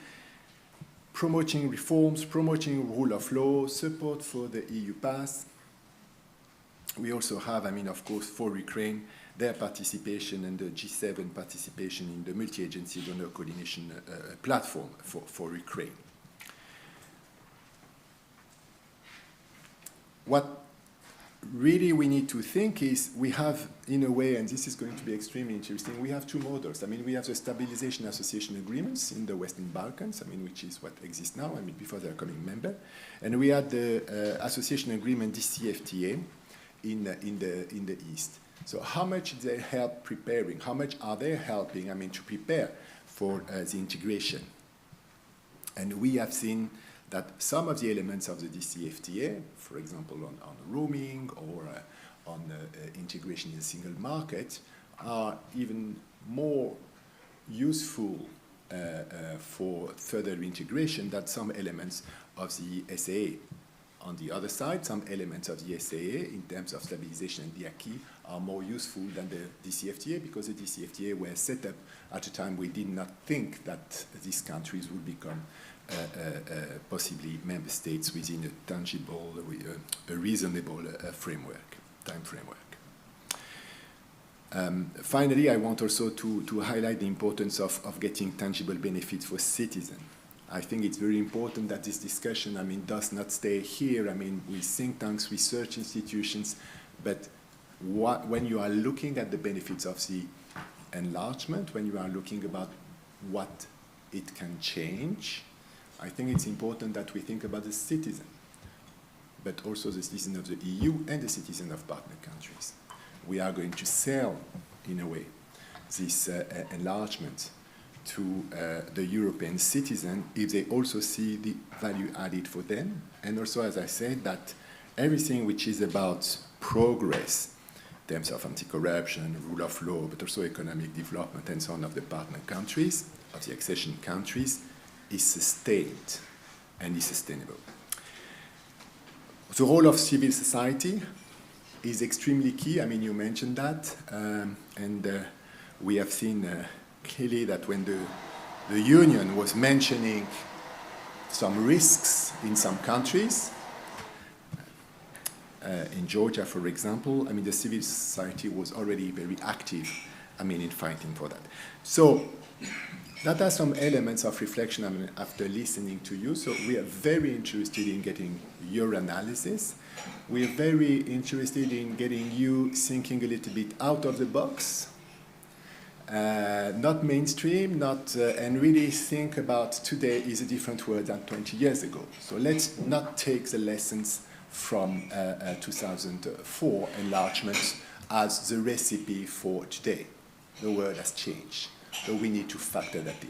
Promoting reforms, promoting rule of law, support for the EU pass. We also have, of course, for Ukraine, their participation and the G7 participation in the multi-agency donor coordination platform for Ukraine. What really we need to think is we have, in a way, and this is going to be extremely interesting, we have two models. We have the stabilization association agreements in the Western Balkans, which is what exists now, before they're becoming member. And we had the association agreement, DCFTA, in the East. So how much they help preparing, how much are they helping, to prepare for the integration? And we have seen that some of the elements of the DCFTA, for example, on roaming or on integration in the single market, are even more useful for further integration than some elements of the SAA. On the other side, some elements of the SAA in terms of stabilization and the acquis are more useful than the DCFTA because the DCFTA were set up at a time we did not think that these countries would become possibly member states within a tangible, a reasonable time framework. Finally, I want also to highlight the importance of getting tangible benefits for citizens. I think it's very important that this discussion, does not stay here, with think tanks, research institutions, but when you are looking at the benefits of the enlargement, when you are looking about what it can change, I think it's important that we think about the citizen, but also the citizen of the EU and the citizen of partner countries. We are going to sell, in a way, this enlargement to the European citizen if they also see the value added for them. And also, as I said, that everything which is about progress in terms of anti-corruption, rule of law, but also economic development and so on of the partner countries, of the accession countries, is sustained and is sustainable. The role of civil society is extremely key. You mentioned that, and we have seen clearly that when the Union was mentioning some risks in some countries, in Georgia, for example, the civil society was already very active, in fighting for that. So that are some elements of reflection after listening to you. So we are very interested in getting your analysis. We are very interested in getting you thinking a little bit out of the box, not mainstream, and really think about today is a different world than 20 years ago. So let's not take the lessons from 2004 enlargement as the recipe for today. The world has changed, so we need to factor that in.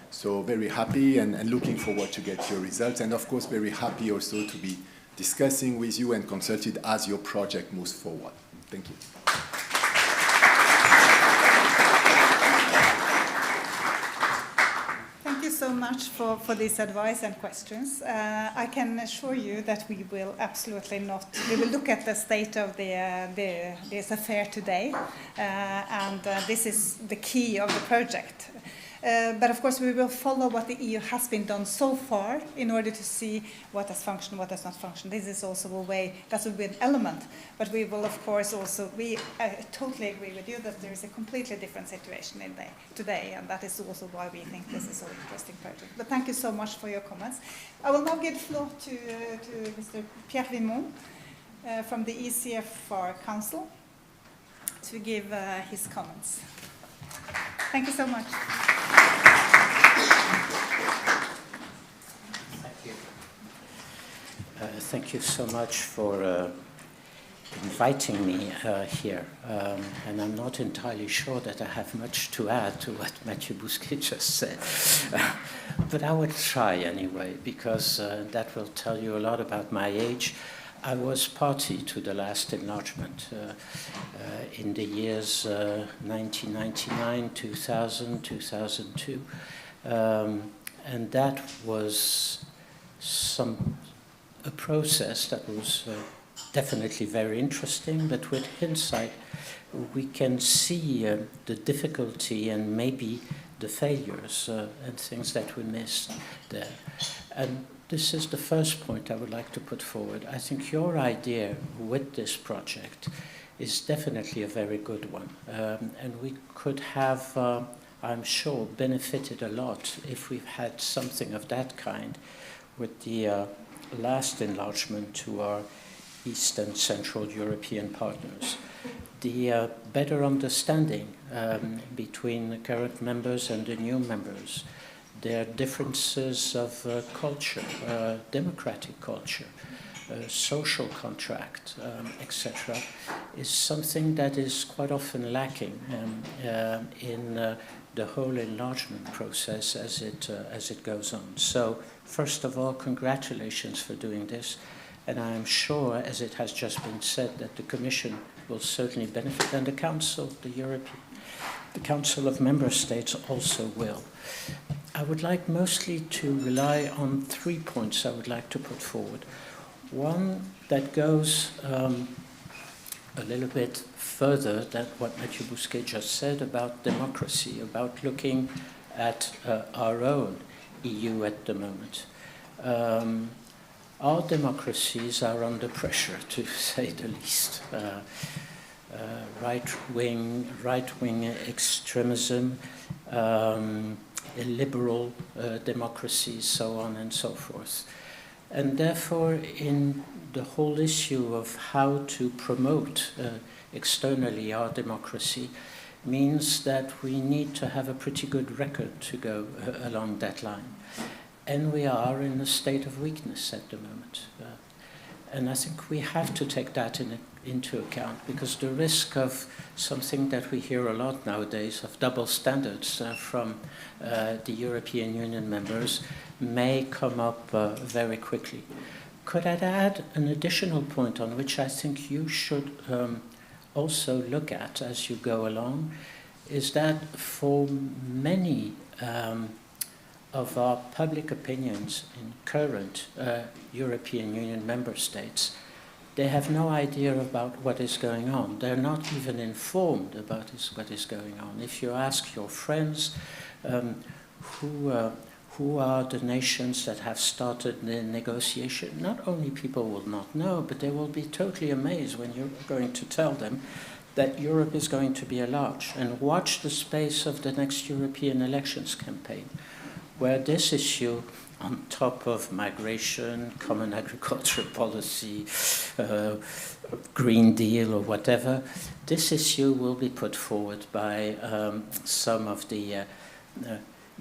So very happy and looking forward to get your results, and of course very happy also to be discussing with you and consulted as your project moves forward. Thank you. Thank you so much for this advice and questions. I can assure you that we will absolutely not. We will look at the state of this affair today, and this is the key of the project. But of course, we will follow what the EU has been done so far in order to see what has functioned, what has not functioned. This is also a way, that will be an element. But we will, of course, also, I totally agree with you that there is a completely different situation today, and that is also why we think this is an interesting project. But thank you so much for your comments. I will now give the floor to Mr. Pierre Vimont from the ECFR Council to give his comments. Thank you so much. Thank you. Thank you so much for inviting me here. And I'm not entirely sure that I have much to add to what Mathieu Bousquet just said. But I will try anyway, because that will tell you a lot about my age. I was party to the last enlargement in the years 1999, 2000, 2002. And that was a process that was definitely very interesting, but with hindsight, we can see the difficulty and maybe the failures and things that we missed there. And this is the first point I would like to put forward. I think your idea with this project is definitely a very good one. And we could have, I'm sure, benefited a lot if we've had something of that kind with the last enlargement to our East and Central European partners. The better understanding between the current members and the new members, their differences of culture, democratic culture, social contract, etc., is something that is quite often lacking in the whole enlargement process as it goes on. So, first of all, congratulations for doing this, and I am sure, as it has just been said, that the Commission will certainly benefit, and the Council, the Council of Member States also will. I would like mostly to rely on 3 points I would like to put forward. One that goes a little bit further than what Mathieu Bousquet just said about democracy, about looking at our own EU at the moment. Our democracies are under pressure, to say the least. Right-wing extremism, illiberal democracies, so on and so forth. And therefore, in the whole issue of how to promote externally our democracy means that we need to have a pretty good record to go along that line. And we are in a state of weakness at the moment. And I think we have to take that into account, because the risk of something that we hear a lot nowadays, of double standards from the European Union members, may come up very quickly. Could I add an additional point on which I think you should also look at as you go along, is that for many of our public opinions in current European Union member states, they have no idea about what is going on. They're not even informed about what is going on. If you ask your friends who are the nations that have started the negotiation, not only people will not know, but they will be totally amazed when you're going to tell them that Europe is going to be enlarged. And watch the space of the next European elections campaign, where this issue, on top of migration, common agricultural policy, Green Deal or whatever, this issue will be put forward by some of the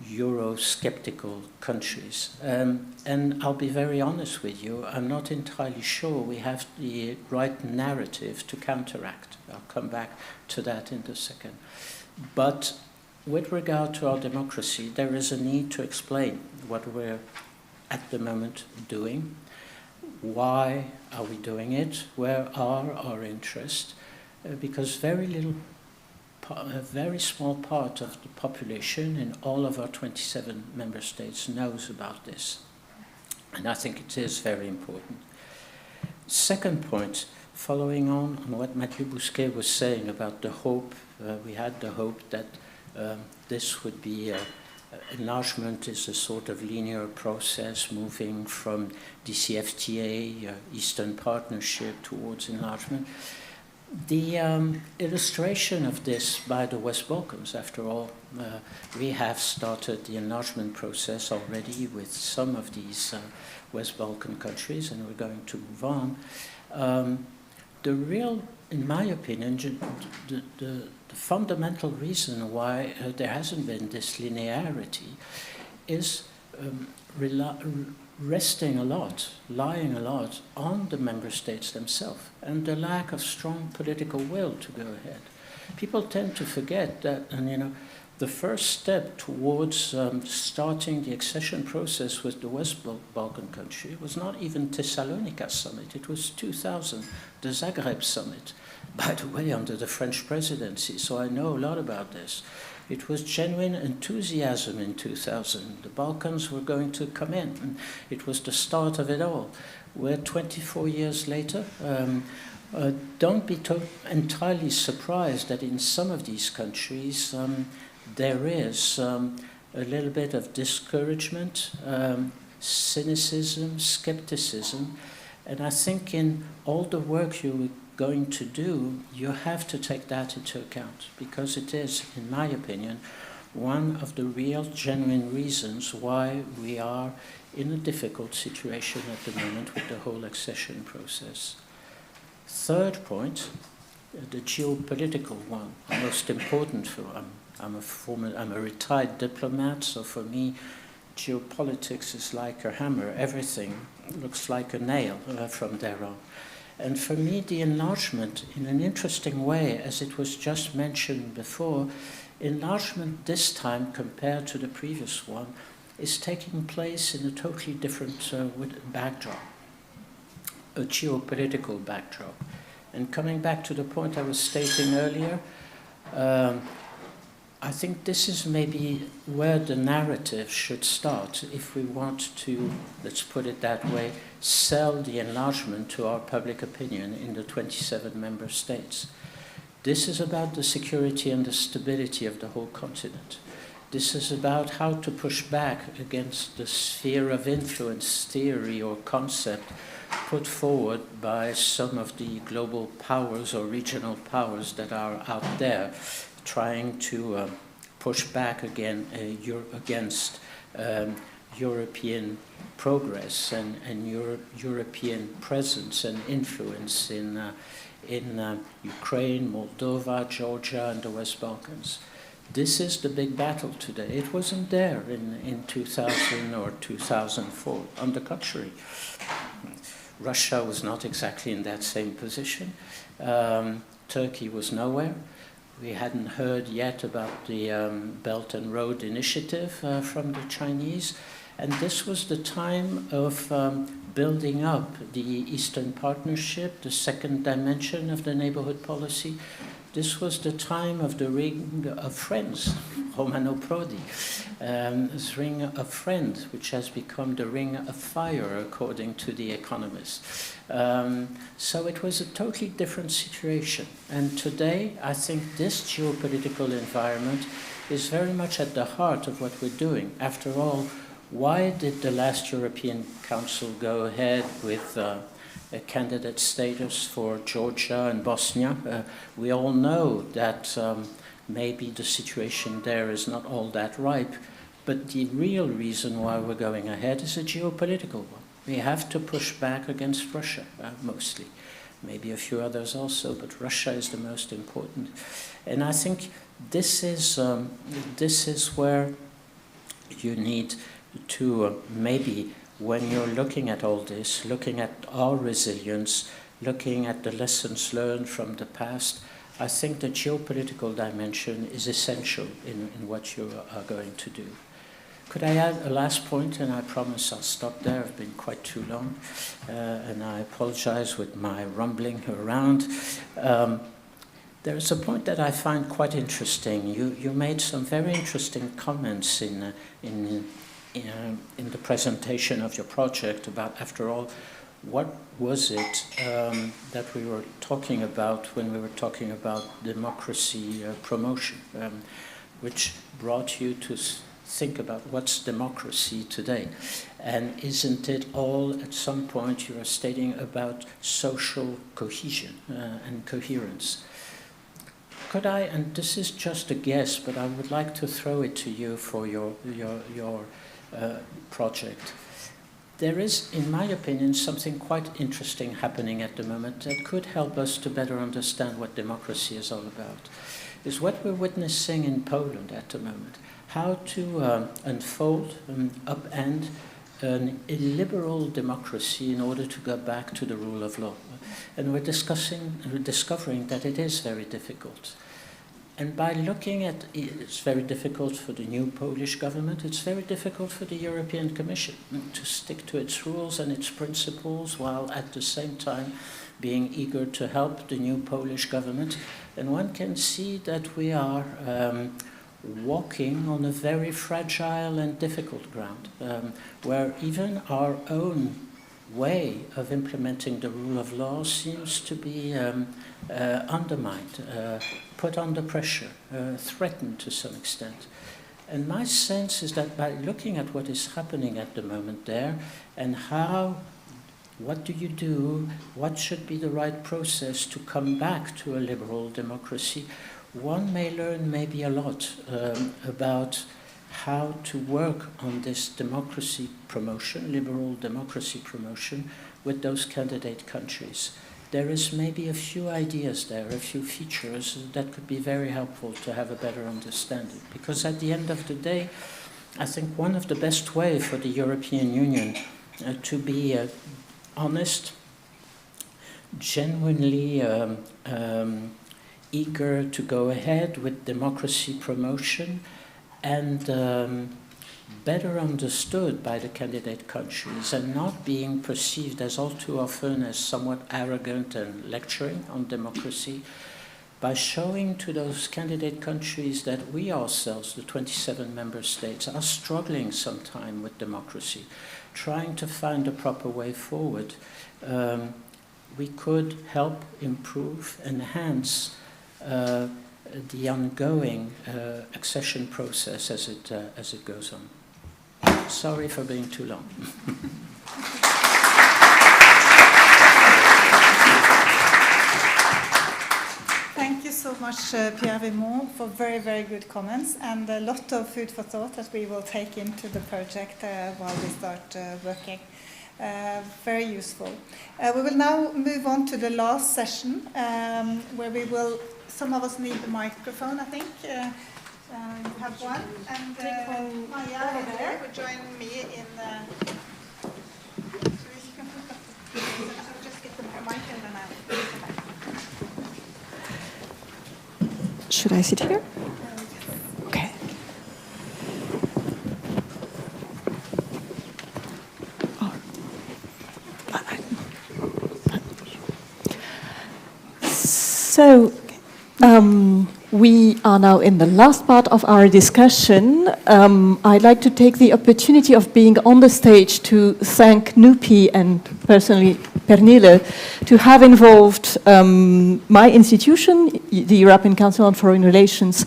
Euro-skeptical countries. And I'll be very honest with you, I'm not entirely sure we have the right narrative to counteract. I'll come back to that in a second. But with regard to our democracy, there is a need to explain what we're at the moment doing. Why are we doing it? Where are our interests? Because a very small part of the population in all of our 27 member states knows about this. And I think it is very important. Second point, following on what Mathieu Bousquet was saying about the hope, we had the hope that this would be enlargement is a sort of linear process moving from DCFTA, Eastern Partnership, towards enlargement. The illustration of this by the West Balkans, after all, we have started the enlargement process already with some of these West Balkan countries, and we're going to move on. The real, in my opinion, the fundamental reason why there hasn't been this linearity is resting a lot, lying a lot on the member states themselves and the lack of strong political will to go ahead. People tend to forget that, and you know, the first step towards starting the accession process with the West Balkan country was not even Thessalonica summit, it was 2000, the Zagreb summit, by the way, under the French presidency, so I know a lot about this. It was genuine enthusiasm in 2000. The Balkans were going to come in, and it was the start of it all. We're 24 years later. Don't be entirely surprised that in some of these countries there is a little bit of discouragement, cynicism, skepticism, and I think in all the work you're going to do, you have to take that into account, because it is, in my opinion, one of the real genuine reasons why we are in a difficult situation at the moment with the whole accession process. Third point, the geopolitical one, most important for I'm a retired diplomat, so for me, geopolitics is like a hammer. Everything looks like a nail from there on. And for me, the enlargement, in an interesting way, as it was just mentioned before, enlargement this time, compared to the previous one, is taking place in a totally different backdrop, a geopolitical backdrop. And coming back to the point I was stating earlier, I think this is maybe where the narrative should start if we want to, let's put it that way, sell the enlargement to our public opinion in the 27 member states. This is about the security and the stability of the whole continent. This is about how to push back against the sphere of influence theory or concept put forward by some of the global powers or regional powers that are out there, trying to push back again against European progress and European presence and influence in Ukraine, Moldova, Georgia, and the West Balkans. This is the big battle today. It wasn't there in 2000 or 2004. On the contrary, Russia was not exactly in that same position. Turkey was nowhere. We hadn't heard yet about the Belt and Road Initiative from the Chinese. And this was the time of building up the Eastern Partnership, the second dimension of the neighborhood policy. This was the time of the Ring of Friends, Romano Prodi, this Ring of Friends, which has become the Ring of Fire, according to The Economist. So it was a totally different situation. And today, I think this geopolitical environment is very much at the heart of what we're doing. After all, why did the last European Council go ahead with a candidate status for Georgia and Bosnia? We all know that maybe the situation there is not all that ripe, but the real reason why we're going ahead is a geopolitical one. We have to push back against Russia, mostly. Maybe a few others also, but Russia is the most important. And I think this is where you need to maybe, when you're looking at all this, looking at our resilience, looking at the lessons learned from the past, I think the geopolitical dimension is essential in what you are going to do. Could I add a last point, and I promise I'll stop there. I've been quite too long, and I apologize with my rumbling around. There is a point that I find quite interesting. You made some very interesting comments in the presentation of your project about, after all, what was it that we were talking about when we were talking about democracy promotion, which brought you to think about what's democracy today. And isn't it all, at some point, you are stating about social cohesion and coherence? Could I, and this is just a guess, but I would like to throw it to you for your project. There is, in my opinion, something quite interesting happening at the moment that could help us to better understand what democracy is all about. Is what we're witnessing in Poland at the moment. How to unfold and upend an illiberal democracy in order to go back to the rule of law. And we're discovering that it is very difficult. And by looking at it, it's very difficult for the new Polish government, it's very difficult for the European Commission to stick to its rules and its principles while at the same time being eager to help the new Polish government. And one can see that we are walking on a very fragile and difficult ground, where even our own way of implementing the rule of law seems to be undermined, put under pressure, threatened to some extent. And my sense is that by looking at what is happening at the moment there and what do you do, what should be the right process to come back to a liberal democracy, one may learn maybe a lot about how to work on this democracy promotion, liberal democracy promotion, with those candidate countries. There is maybe a few ideas there, a few features that could be very helpful to have a better understanding. Because at the end of the day, I think one of the best ways for the European Union to be honest, genuinely eager to go ahead with democracy promotion and better understood by the candidate countries and not being perceived as all too often as somewhat arrogant and lecturing on democracy, by showing to those candidate countries that we ourselves, the 27 member states, are struggling sometime with democracy, trying to find a proper way forward. We could help improve, enhance the ongoing accession process as it goes on. Sorry for being too long. Thank you so much, Pierre Vimont, for very, very good comments and a lot of food for thought that we will take into the project while we start working. Very useful. We will now move on to the last session where we will, some of us need the microphone, I think. You have one, and Maya over there will join me in I'll just get the mic and then I'll... Should I sit here? Okay. So, we are now in the last part of our discussion. I'd like to take the opportunity of being on the stage to thank Nupi and personally Pernille to have involved my institution, the European Council on Foreign Relations,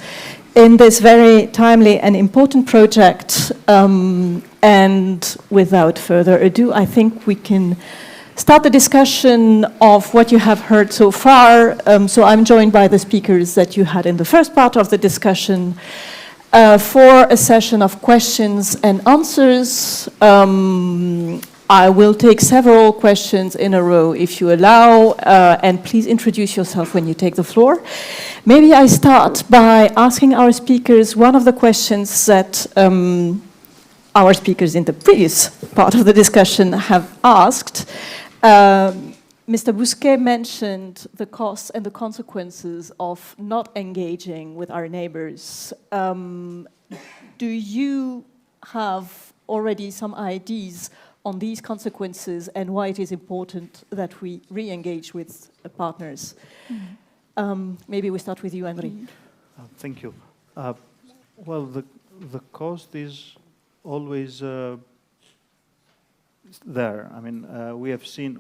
in this very timely and important project. And without further ado, I think we can start the discussion of what you have heard so far. So I'm joined by the speakers that you had in the first part of the discussion for a session of questions and answers. I will take several questions in a row if you allow, and please introduce yourself when you take the floor. Maybe I start by asking our speakers one of the questions that our speakers in the previous part of the discussion have asked. Mr. Bousquet mentioned the costs and the consequences of not engaging with our neighbors. Do you have already some ideas on these consequences and why it is important that we re-engage with partners? Maybe we start with you, Henri. Thank you. Well, the cost is always there. I mean, we have seen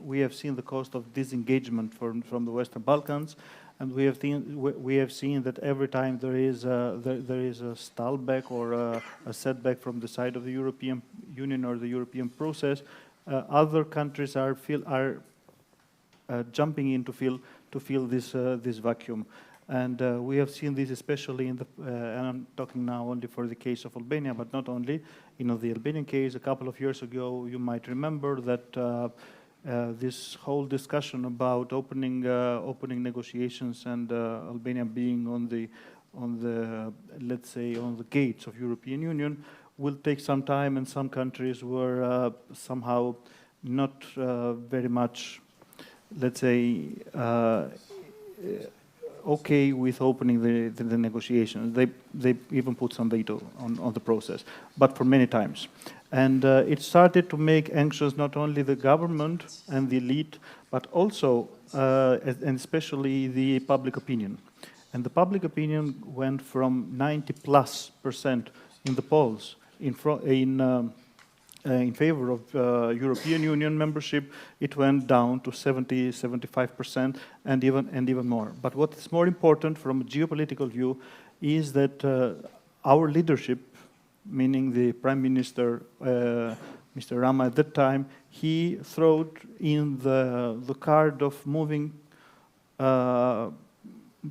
the cost of disengagement from the Western Balkans, and we have seen that every time there is a stallback or a setback from the side of the European Union or the European process, other countries are jumping in to fill this vacuum. And we have seen this especially in the, and I'm talking now only for the case of Albania, but not only. The Albanian case, a couple of years ago, you might remember that this whole discussion about opening negotiations and Albania being on the let's say on the gates of European Union will take some time, and some countries were somehow not very much, let's say, okay with opening the negotiations. They even put some veto on the process, but for many times. And it started to make anxious not only the government and the elite, but also, and especially the public opinion. And the public opinion went from 90+% in the polls in favor of European Union membership. It went down to 70–75% and even more. But what is more important from a geopolitical view is that our leadership, meaning the Prime Minister, Mr. Rama at that time, he threw in the card of moving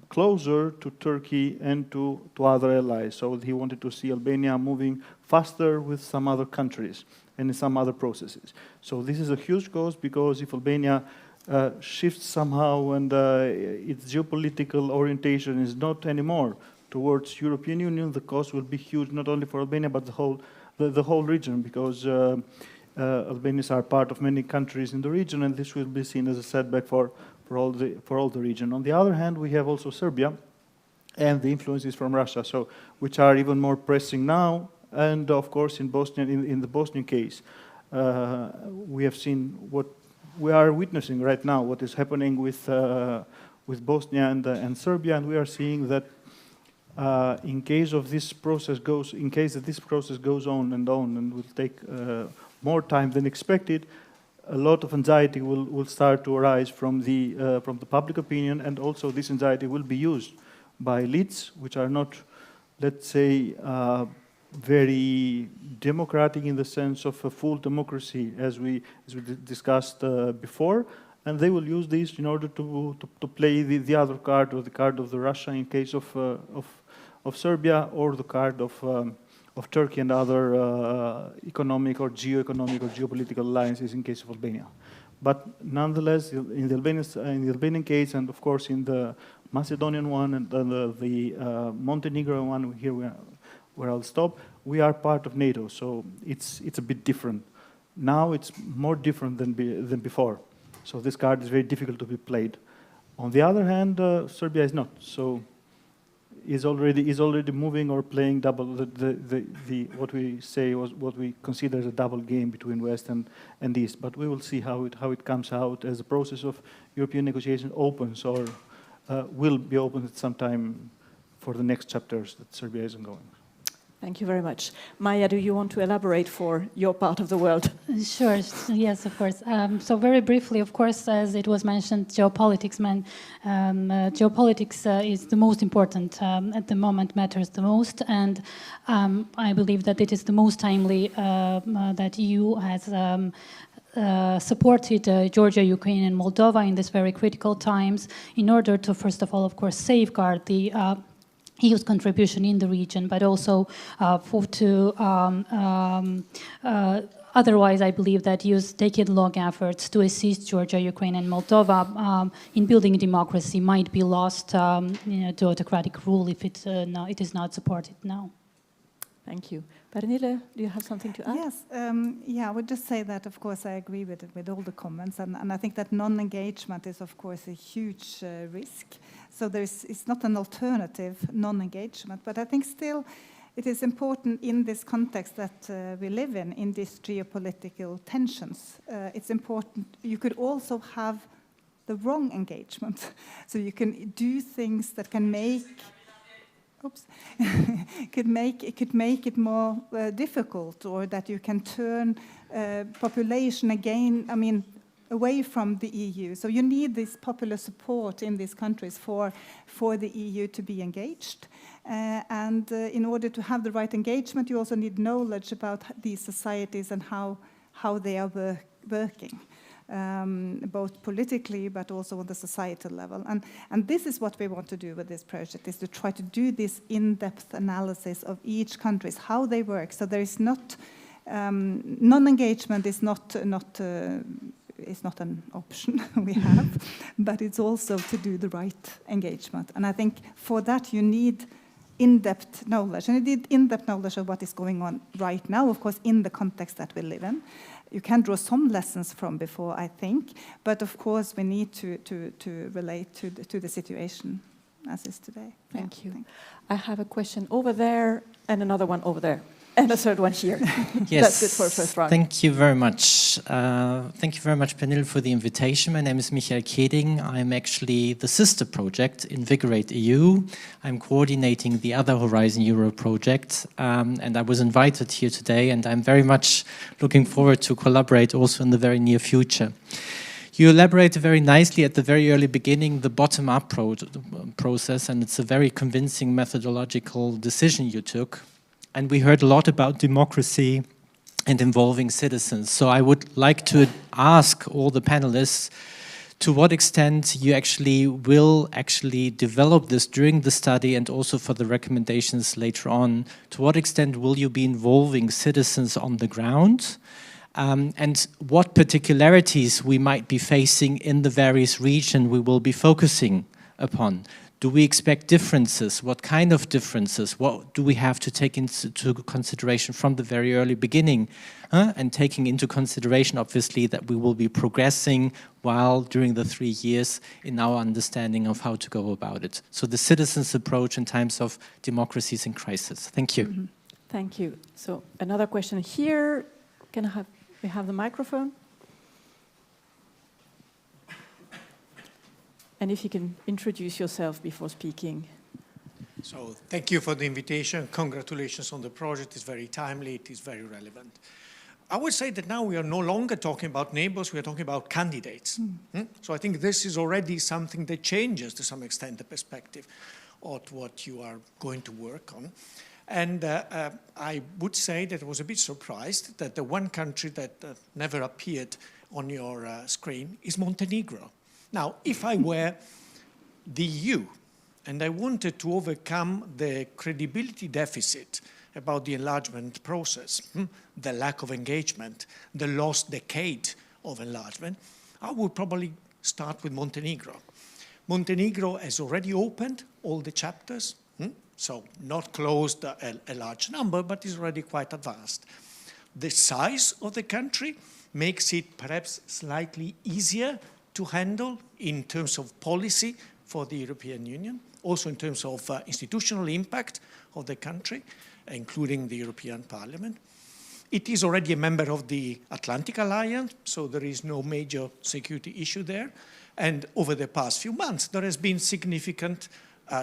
closer to Turkey and to other allies. So he wanted to see Albania moving faster with some other countries and in some other processes. So this is a huge cost, because if Albania shifts somehow and its geopolitical orientation is not anymore towards European Union, the cost will be huge, not only for Albania, but the whole region, because Albanians are part of many countries in the region, and this will be seen as a setback for all the region. On the other hand, we have also Serbia and the influences from Russia, so which are even more pressing now. And of course, in the Bosnian case, we have seen what we are witnessing right now, what is happening with Bosnia and Serbia, and we are seeing that in case this process goes on and will take more time than expected, a lot of anxiety will start to arise from the public opinion, and also this anxiety will be used by elites, which are not, let's say, very democratic in the sense of a full democracy, as we discussed before, and they will use this in order to play the other card, or the card of the Russia in case of Serbia, or the card of Turkey and other economic or geoeconomic or geopolitical alliances in case of Albania. But nonetheless, in the Albanian case, and of course in the Macedonian one and the Montenegro one, here where I'll stop, we are part of NATO, so it's a bit different. Now it's more different than before. So this card is very difficult to be played. On the other hand, Serbia is not. So is already moving or playing double what we consider as a double game between West and East. But we will see how it comes out as the process of European negotiation opens, or will be opened at some time for the next chapters that Serbia is ongoing. Thank you very much. Maya, do you want to elaborate for your part of the world? Sure, yes, of course. So very briefly, of course, as it was mentioned, geopolitics is the most important at the moment, matters the most, and I believe that it is the most timely that EU has supported Georgia, Ukraine, and Moldova in these very critical times in order to, first of all, of course, safeguard the EU's contribution in the region, but also otherwise, I believe that EU's decade-long efforts to assist Georgia, Ukraine, and Moldova in building democracy might be lost to autocratic rule if it is not supported now. Thank you. Pernille, do you have something to add? Yes, I would just say that, of course, I agree with all the comments, and I think that non-engagement is, of course, a huge risk. So it's not an alternative, non-engagement, but I think still it is important in this context that we live in these geopolitical tensions. It's important. You could also have the wrong engagement, so you can do things that can make. could make it more difficult, or that you can turn population again. I mean, away from the EU. So you need this popular support in these countries for the EU to be engaged. And in order to have the right engagement, you also need knowledge about these societies and how they are working, both politically but also on the societal level. And this is what we want to do with this project, is to try to do this in-depth analysis of each country, how they work. So there is not, non-engagement is not an option we have, but it's also to do the right engagement. And I think for that you need in-depth knowledge, and you need in-depth knowledge of what is going on right now, of course, in the context that we live in. You can draw some lessons from before, I think, but of course we need to relate to the situation as is today. Thank you. Thank I have a question over there and another one over there. And a third one here. Yes. That's good for a first round. Thank you very much. Thank you very much, Pernille, for the invitation. My name is Michael Keding. I'm actually the sister project, Invigorate EU. I'm coordinating the other Horizon Europe project. And I was invited here today, and I'm very much looking forward to collaborate also in the very near future. You elaborated very nicely at the very early beginning the bottom-up process, and it's a very convincing methodological decision you took. And we heard a lot about democracy and involving citizens. So I would like to ask all the panelists to what extent you will develop this during the study and also for the recommendations later on. To what extent will you be involving citizens on the ground? And what particularities we might be facing in the various regions we will be focusing upon. Do we expect differences? What kind of differences? What do we have to take into consideration from the very early beginning? And taking into consideration, obviously, that we will be progressing while during the 3 years in our understanding of how to go about it. So the citizens' approach in times of democracies in crisis. Thank you. Mm-hmm. Thank you. So another question here. We have the microphone? And if you can introduce yourself before speaking. So thank you for the invitation. Congratulations on the project. It's very timely. It is very relevant. I would say that now we are no longer talking about neighbors. We are talking about candidates. So I think this is already something that changes to some extent the perspective of what you are going to work on. And I would say that I was a bit surprised that the one country that never appeared on your screen is Montenegro. Now, if I were the EU and I wanted to overcome the credibility deficit about the enlargement process, the lack of engagement, the lost decade of enlargement, I would probably start with Montenegro. Montenegro has already opened all the chapters, so not closed a large number, but is already quite advanced. The size of the country makes it perhaps slightly easier to handle in terms of policy for the European Union, also in terms of institutional impact of the country, including the European Parliament. It is already a member of the Atlantic Alliance, so there is no major security issue there. And over the past few months, there has been significant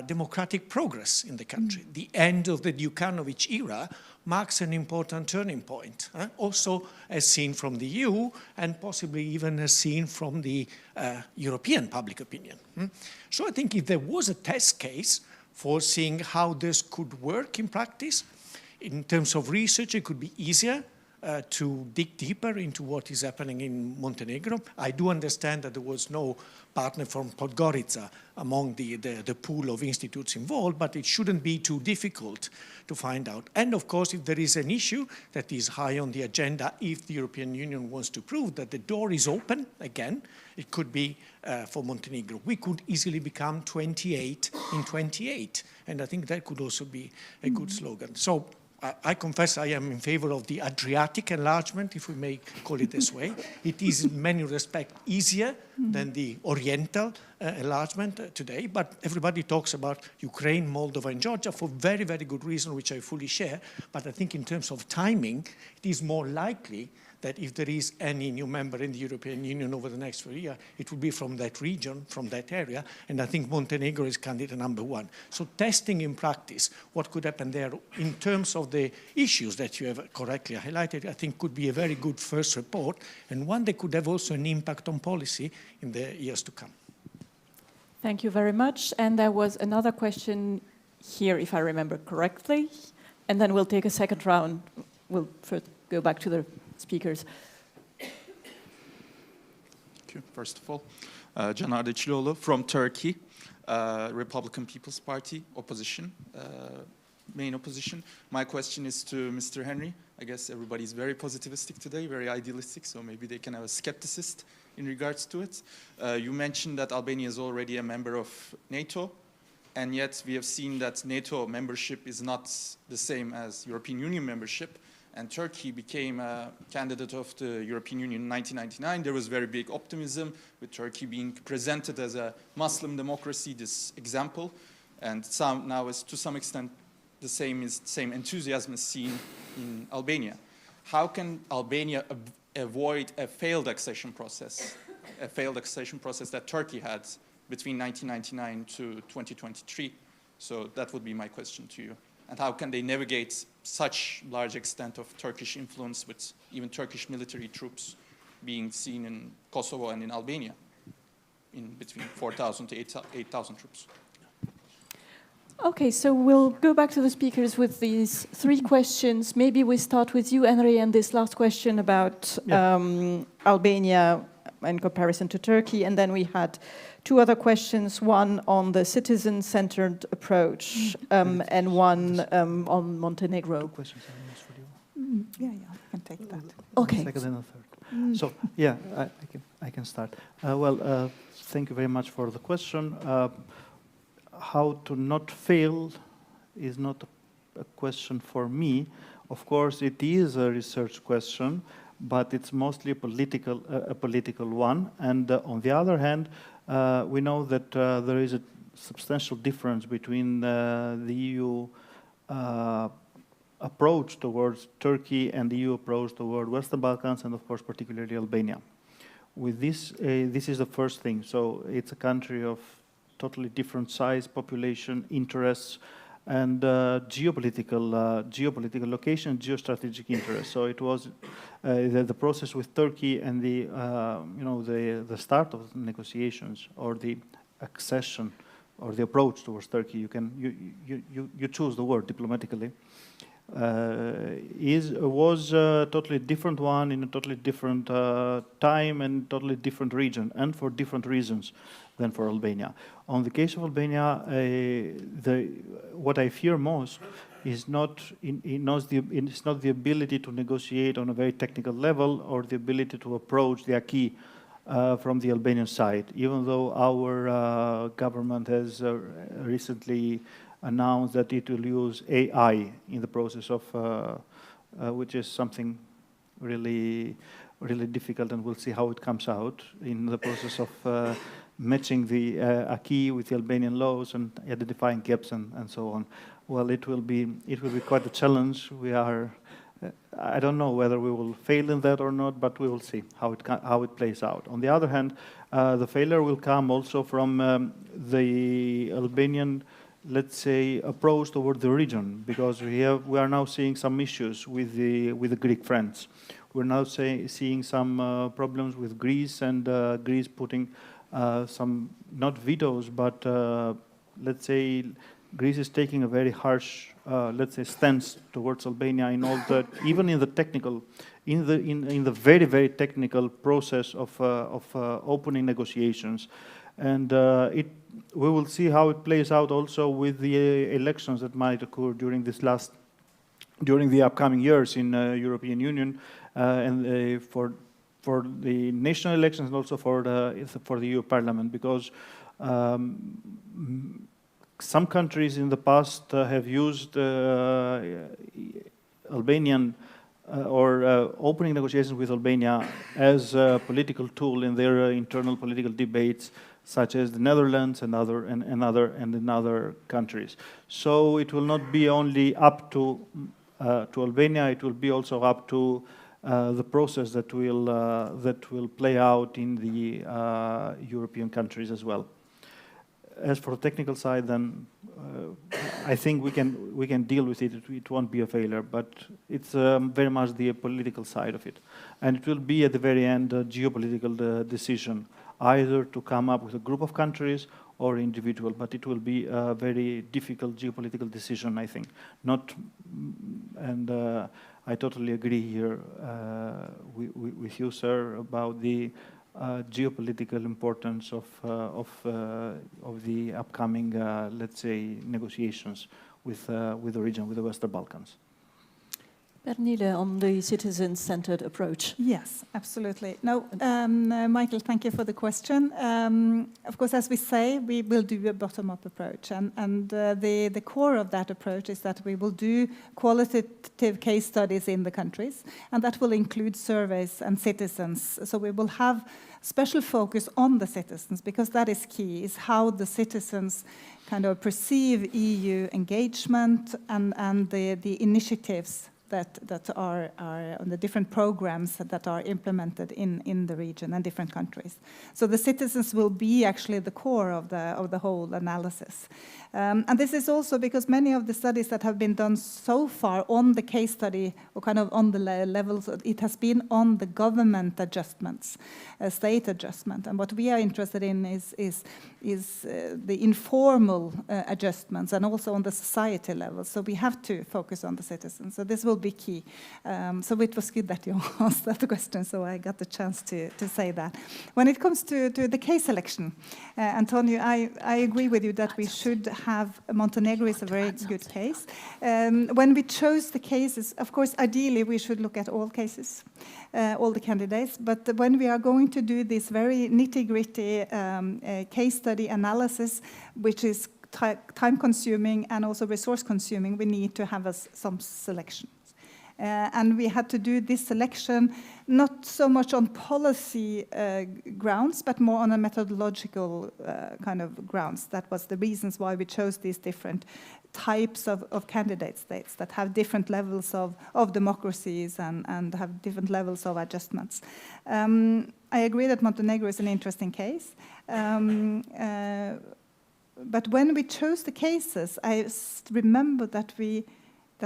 democratic progress in the country. The end of the Djukanovic era marks an important turning point, also as seen from the EU and possibly even as seen from the European public opinion. So I think if there was a test case for seeing how this could work in practice, in terms of research, it could be easier to dig deeper into what is happening in Montenegro. I do understand that there was no partner from Podgorica among the pool of institutes involved, but it shouldn't be too difficult to find out. And of course, if there is an issue that is high on the agenda, if the European Union wants to prove that the door is open again, it could be for Montenegro. We could easily become 28 in 28, and I think that could also be a good slogan. So I confess I am in favor of the Adriatic enlargement, if we may call it this way. It is in many respects easier than the Oriental enlargement today, but everybody talks about Ukraine, Moldova, and Georgia for very, very good reason, which I fully share. But I think in terms of timing, it is more likely that if there is any new member in the European Union over the next 4 years, it will be from that region, from that area, and I think Montenegro is candidate number 1. So testing in practice what could happen there in terms of the issues that you have correctly highlighted, I think could be a very good first report, and one that could have also an impact on policy in the years to come. Thank you very much. And there was another question here, if I remember correctly, and then we'll take a second round. We'll first go back to the speakers. Thank you. First of all, Can Ardeçlioğlu from Turkey, Republican People's Party, opposition, main opposition. My question is to Mr. Henry. I guess everybody's very positivistic today, very idealistic, so maybe they can have a skepticist in regards to it. You mentioned that Albania is already a member of NATO, and yet we have seen that NATO membership is not the same as European Union membership. And Turkey became a candidate of the European Union in 1999. There was very big optimism with Turkey being presented as a Muslim democracy, this example. And now is to some extent the same enthusiasm is seen in Albania. How can Albania avoid a failed accession process that Turkey had between 1999 to 2023? So that would be my question to you. And how can they navigate such large extent of Turkish influence with even Turkish military troops being seen in Kosovo and in Albania, in between 4,000 to 8,000 troops? Okay, so we'll go back to the speakers with these 3 questions. Maybe we start with you, Henry, and this last question about Albania in comparison to Turkey, and then we had 2 other questions, one on the citizen-centered approach and one on Montenegro. 2 questions for you. Yeah, I can take that. Okay. Second and a third. So, yeah, I can start. Thank you very much for the question. How to not fail is not a question for me. Of course, it is a research question, but it's mostly a political one. And on the other hand, we know that there is a substantial difference between the EU approach towards Turkey and the EU approach toward Western Balkans and, of course, particularly Albania. With this, this is the first thing. So it's a country of totally different size, population, interests, and geopolitical location, geostrategic interest. So it was the process with Turkey and the start of the negotiations or the accession or the approach towards Turkey. You choose the word diplomatically. Was a totally different one in a totally different time and totally different region, and for different reasons than for Albania. On the case of Albania, what I fear most is not the ability to negotiate on a very technical level or the ability to approach the acquis from the Albanian side, even though our government has recently announced that it will use AI in the process of, which is something really difficult, and we'll see how it comes out in the process of matching the acquis with the Albanian laws and identifying gaps and so on. Well, it will be quite a challenge. I don't know whether we will fail in that or not, but we will see how it plays out. On the other hand, the failure will come also from the Albanian, let's say, approach toward the region, because we are now seeing some issues with the Greek friends. We're now seeing some problems with Greece, and Greece putting some, not vetoes, but let's say Greece is taking a very harsh, let's say, stance towards Albania in all the, even in the technical, in the very, very technical process of opening negotiations. And we will see how it plays out also with the elections that might occur during the upcoming years in European Union, and for the national elections and also for the EU Parliament, because some countries in the past have used Albanian or opening negotiations with Albania as a political tool in their internal political debates, such as the Netherlands and in other countries. So it will not be only up to Albania; it will be also up to the process that will play out in the European countries as well. As for the technical side, then I think we can deal with it. It won't be a failure, but it's very much the political side of it, and it will be at the very end a geopolitical decision, either to come up with a group of countries or individual. But it will be a very difficult geopolitical decision, I think. I totally agree here with you, sir, about the geopolitical importance of the upcoming, let's say, negotiations with the region, with the Western Balkans. Pernille, on the citizen-centered approach. Yes, absolutely. No, Michael, thank you for the question. Of course, as we say, we will do a bottom-up approach, and the core of that approach is that we will do qualitative case studies in the countries, and that will include surveys and citizens. So we will have special focus on the citizens, because that is key, is how the citizens kind of perceive EU engagement and the initiatives that are on the different programs that are implemented in the region and different countries. So the citizens will be actually the core of the whole analysis. And this is also because many of the studies that have been done so far on the case study, or kind of on the levels, it has been on the government adjustments, state adjustment. And what we are interested in is the informal adjustments, and also on the society level. So we have to focus on the citizens. So this will be key. So it was good that you asked that question, so I got the chance to say that. When it comes to the case selection, Antonio, I agree with you that we should have Montenegro is a very good case. When we chose the cases, of course, ideally we should look at all cases, all the candidates, but when we are going to do this very nitty-gritty case study analysis, which is time-consuming and also resource-consuming, we need to have some selections. And we had to do this selection not so much on policy grounds, but more on a methodological kind of grounds. That was the reasons why we chose these different types of candidate states that have different levels of democracies and have different levels of adjustments. I agree that Montenegro is an interesting case. But when we chose the cases, I remember that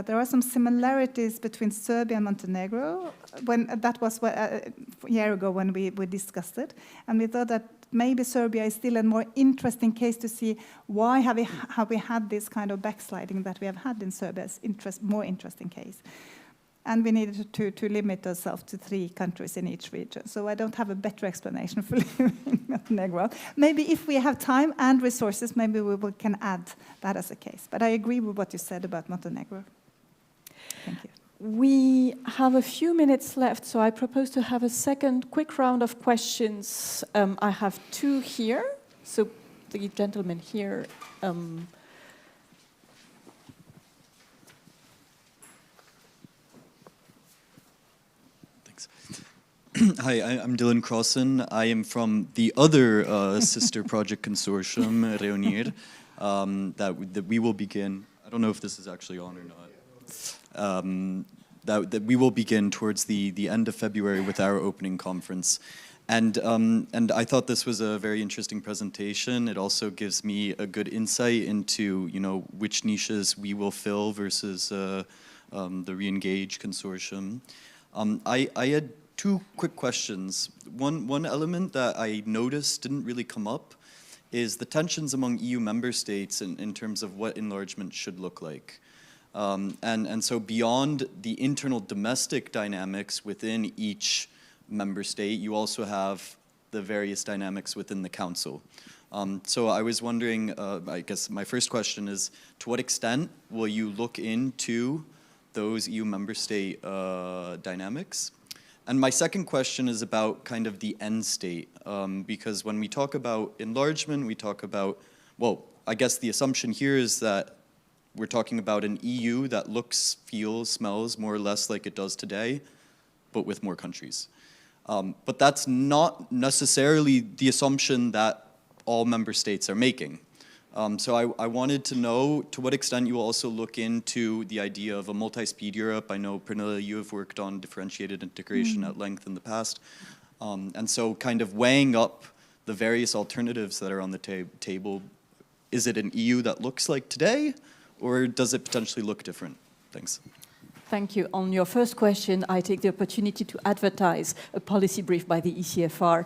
there are some similarities between Serbia and Montenegro. That was a year ago when we discussed it, and we thought that maybe Serbia is still a more interesting case to see why have we had this kind of backsliding that we have had in Serbia's more interesting case. And we needed to limit ourselves to 3 countries in each region. So I don't have a better explanation for leaving Montenegro. Maybe if we have time and resources, maybe we can add that as a case. But I agree with what you said about Montenegro. Thank you. We have a few minutes left, so I propose to have a second quick round of questions. I have 2 here. So the gentleman here. Hi, I'm Dylan Crossan. I am from the other sister project consortium, Reunir, that we will begin. I don't know if this is actually on or not. That we will begin towards the end of February with our opening conference. And I thought this was a very interesting presentation. It also gives me a good insight into, which niches we will fill versus the Reengage consortium. I had 2 quick questions. One element that I noticed didn't really come up is the tensions among EU member states in terms of what enlargement should look like. And so beyond the internal domestic dynamics within each member state, you also have the various dynamics within the Council. So I was wondering, I guess my first question is, to what extent will you look into those EU member state dynamics? And my second question is about kind of the end state, because when we talk about enlargement, we talk about, well, I guess the assumption here is that we're talking about an EU that looks, feels, smells more or less like it does today, but with more countries. But that's not necessarily the assumption that all member states are making. So I wanted to know to what extent you also look into the idea of a multi-speed Europe. I know, Pernilla, you have worked on differentiated integration at length in the past. And so kind of weighing up the various alternatives that are on the table, is it an EU that looks like today, or does it potentially look different? Thanks. Thank you. On your first question, I take the opportunity to advertise a policy brief by the ECFR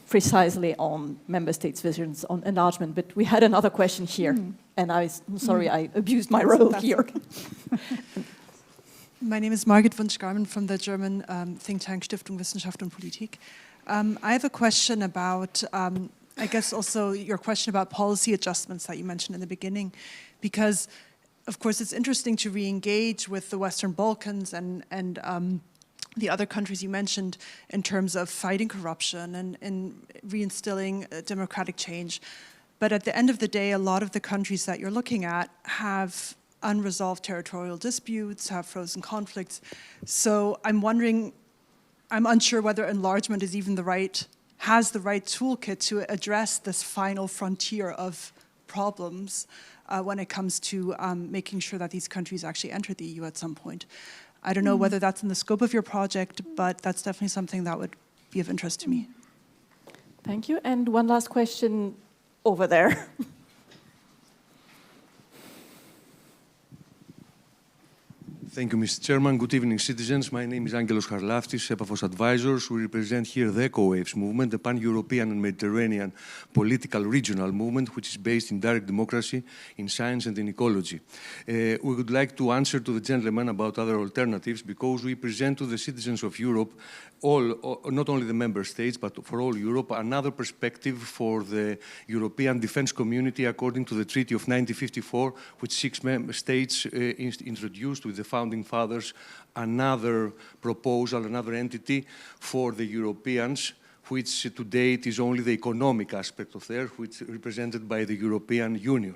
precisely on member states' visions on enlargement. But we had another question here, and I'm sorry I abused my role here. Okay. My name is Margit Wunsch-Garman from the German think tank Stiftung Wissenschaft und Politik. I have a question about, I guess also your question about policy adjustments that you mentioned in the beginning, because of course it's interesting to re-engage with the Western Balkans and the other countries you mentioned in terms of fighting corruption and reinstilling democratic change. But at the end of the day, a lot of the countries that you're looking at have unresolved territorial disputes, have frozen conflicts. So I'm wondering, I'm unsure whether enlargement is even has the right toolkit to address this final frontier of problems when it comes to making sure that these countries actually enter the EU at some point. I don't know whether that's in the scope of your project, but that's definitely something that would be of interest to me. Thank you. And one last question over there. Thank you, Mr. Chairman. Good evening, citizens. My name is Angelos Harlaftis, Epafos Advisors. We represent here the ECO-WAVES movement, a pan-European and Mediterranean political regional movement which is based in direct democracy, in science and in ecology. We would like to answer to the gentleman about other alternatives because we present to the citizens of Europe, not only the member states, but for all Europe, another perspective for the European defense community according to the Treaty of 1954, which 6 member states introduced with the founding fathers, another proposal, another entity for the Europeans, which to date is only the economic aspect of there, which is represented by the European Union.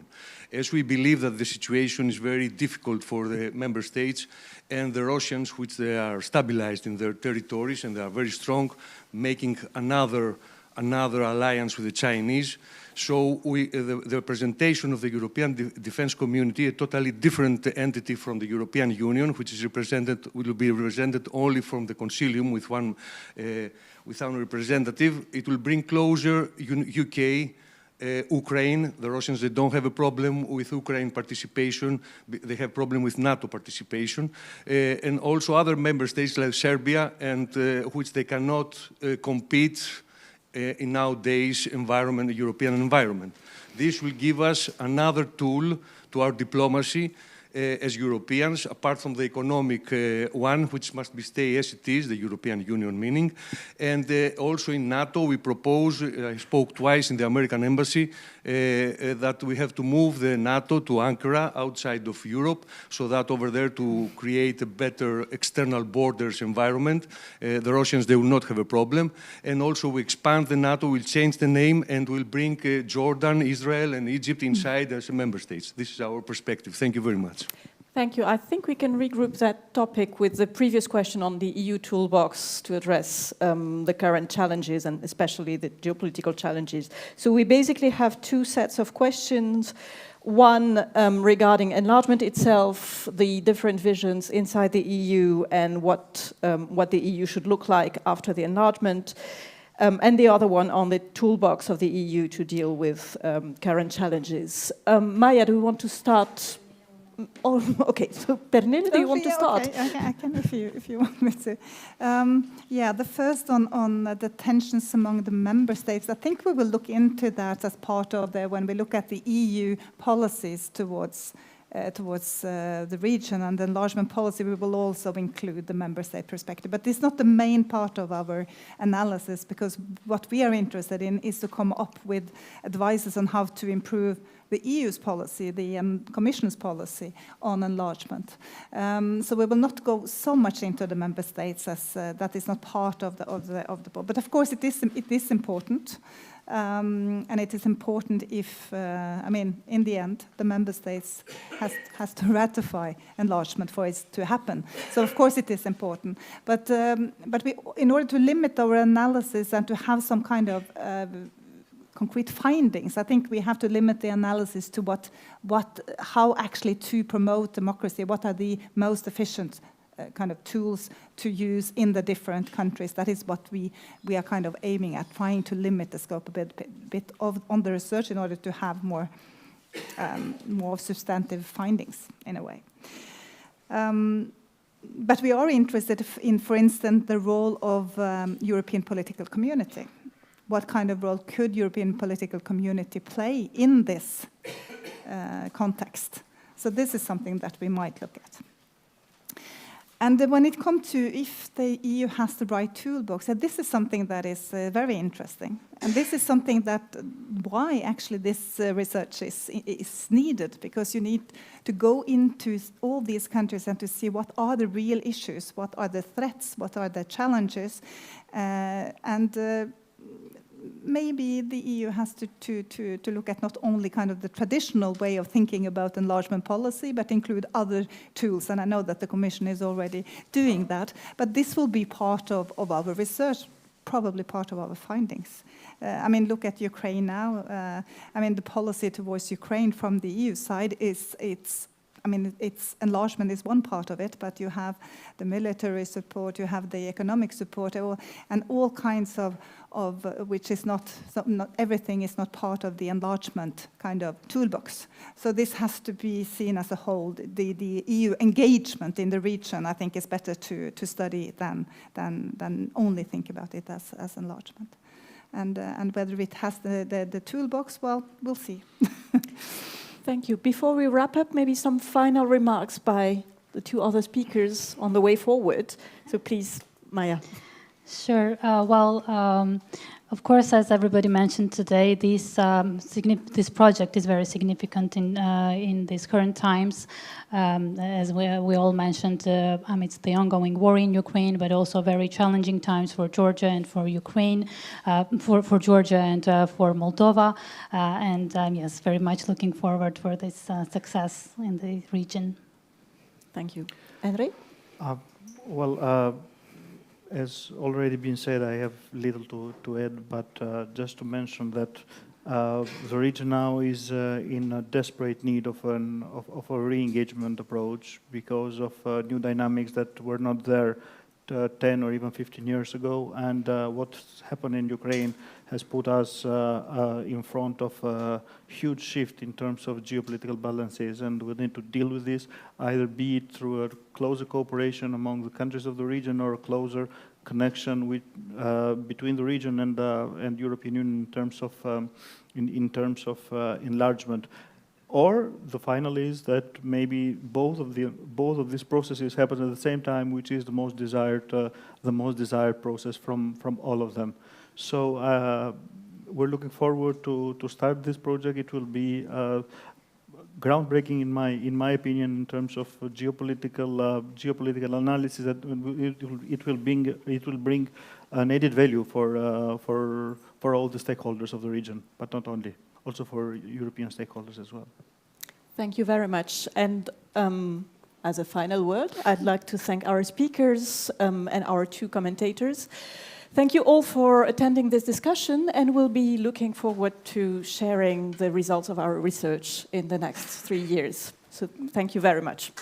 As we believe that the situation is very difficult for the member states and the Russians, which they are stabilized in their territories and they are very strong, making another alliance with the Chinese. So the presentation of the European defense community, a totally different entity from the European Union, which is will be represented only from the Concilium with one representative. It will bring closer UK, Ukraine. The Russians, they don't have a problem with Ukraine participation. They have a problem with NATO participation. And also other member states like Serbia, and which they cannot compete in nowadays European environment. This will give us another tool to our diplomacy as Europeans, apart from the economic one, which must stay as it is, the European Union meaning. And also in NATO, we propose, I spoke twice in the American Embassy, that we have to move the NATO to Ankara, outside of Europe, so that over there to create a better external borders environment. The Russians, they will not have a problem. And also we expand the NATO, we'll change the name, and we'll bring Jordan, Israel, and Egypt inside as member states. This is our perspective. Thank you very much. Thank you. I think we can regroup that topic with the previous question on the EU toolbox to address the current challenges and especially the geopolitical challenges. So we basically have 2 sets of questions. One regarding enlargement itself, the different visions inside the EU and what the EU should look like after the enlargement. And the other one on the toolbox of the EU to deal with current challenges. Maya, do you want to start? Oh, okay, so Pernille, do you want to start? Okay, I can if you want me to. Yeah, the first on the tensions among the member states. I think we will look into that as part of when we look at the EU policies towards the region and the enlargement policy. We will also include the member state perspective. But it's not the main part of our analysis, because what we are interested in is to come up with advices on how to improve the EU's policy, the Commission's policy on enlargement. So we will not go so much into the member states, as that is not part of the board. But of course, it is important, and it is important if in the end, the member states has to ratify enlargement for it to happen. So of course, it is important. But we, in order to limit our analysis and to have some kind of concrete findings. I think we have to limit the analysis to how actually to promote democracy, what are the most efficient kind of tools to use in the different countries. That is what we are kind of aiming at, trying to limit the scope a bit on the research in order to have more substantive findings in a way. But we are interested in, for instance, the role of European political community. What kind of role could European political community play in this context? So this is something that we might look at. And when it comes to if the EU has the right toolbox, this is something that is very interesting. And this is something why actually this research is needed, because you need to go into all these countries and to see what are the real issues, what are the threats, what are the challenges, maybe the EU has to look at not only kind of the traditional way of thinking about enlargement policy, but include other tools. And I know that the Commission is already doing that. But this will be part of our research, probably part of our findings. I mean, look at Ukraine now. I mean, the policy towards Ukraine from the EU side enlargement is one part of it, but you have the military support, you have the economic support, and all kinds of which is not everything is not part of the enlargement kind of toolbox. So this has to be seen as a whole. The EU engagement in the region, I think, is better to study than only think about it as enlargement. And whether it has the toolbox, well, we'll see. Thank you. Before we wrap up, maybe some final remarks by the two other speakers on the way forward. So please, Maya. Sure. Of course, as everybody mentioned today, this project is very significant in these current times. As we all mentioned, amidst the ongoing war in Ukraine, but also very challenging times for Georgia and for Ukraine, for Georgia and for Moldova. Yes, very much looking forward for this success in the region. Thank you. Henry? As already been said, I have little to add, but just to mention that the region now is in a desperate need of a re-engagement approach because of new dynamics that were not there 10 or even 15 years ago. And what's happened in Ukraine has put us in front of a huge shift in terms of geopolitical balances, and we need to deal with this, either be it through a closer cooperation among the countries of the region or a closer connection between the region and European Union in terms of enlargement. Or the final is that maybe both of these processes happen at the same time, which is the most desired process from all of them. So we're looking forward to start this project. It will be groundbreaking in my opinion in terms of geopolitical analysis. That it will bring an added value for all the stakeholders of the region, but not only, also for European stakeholders as well. Thank you very much. And as a final word, I'd like to thank our speakers and our two commentators. Thank you all for attending this discussion, and we'll be looking forward to sharing the results of our research in the next 3 years. So thank you very much.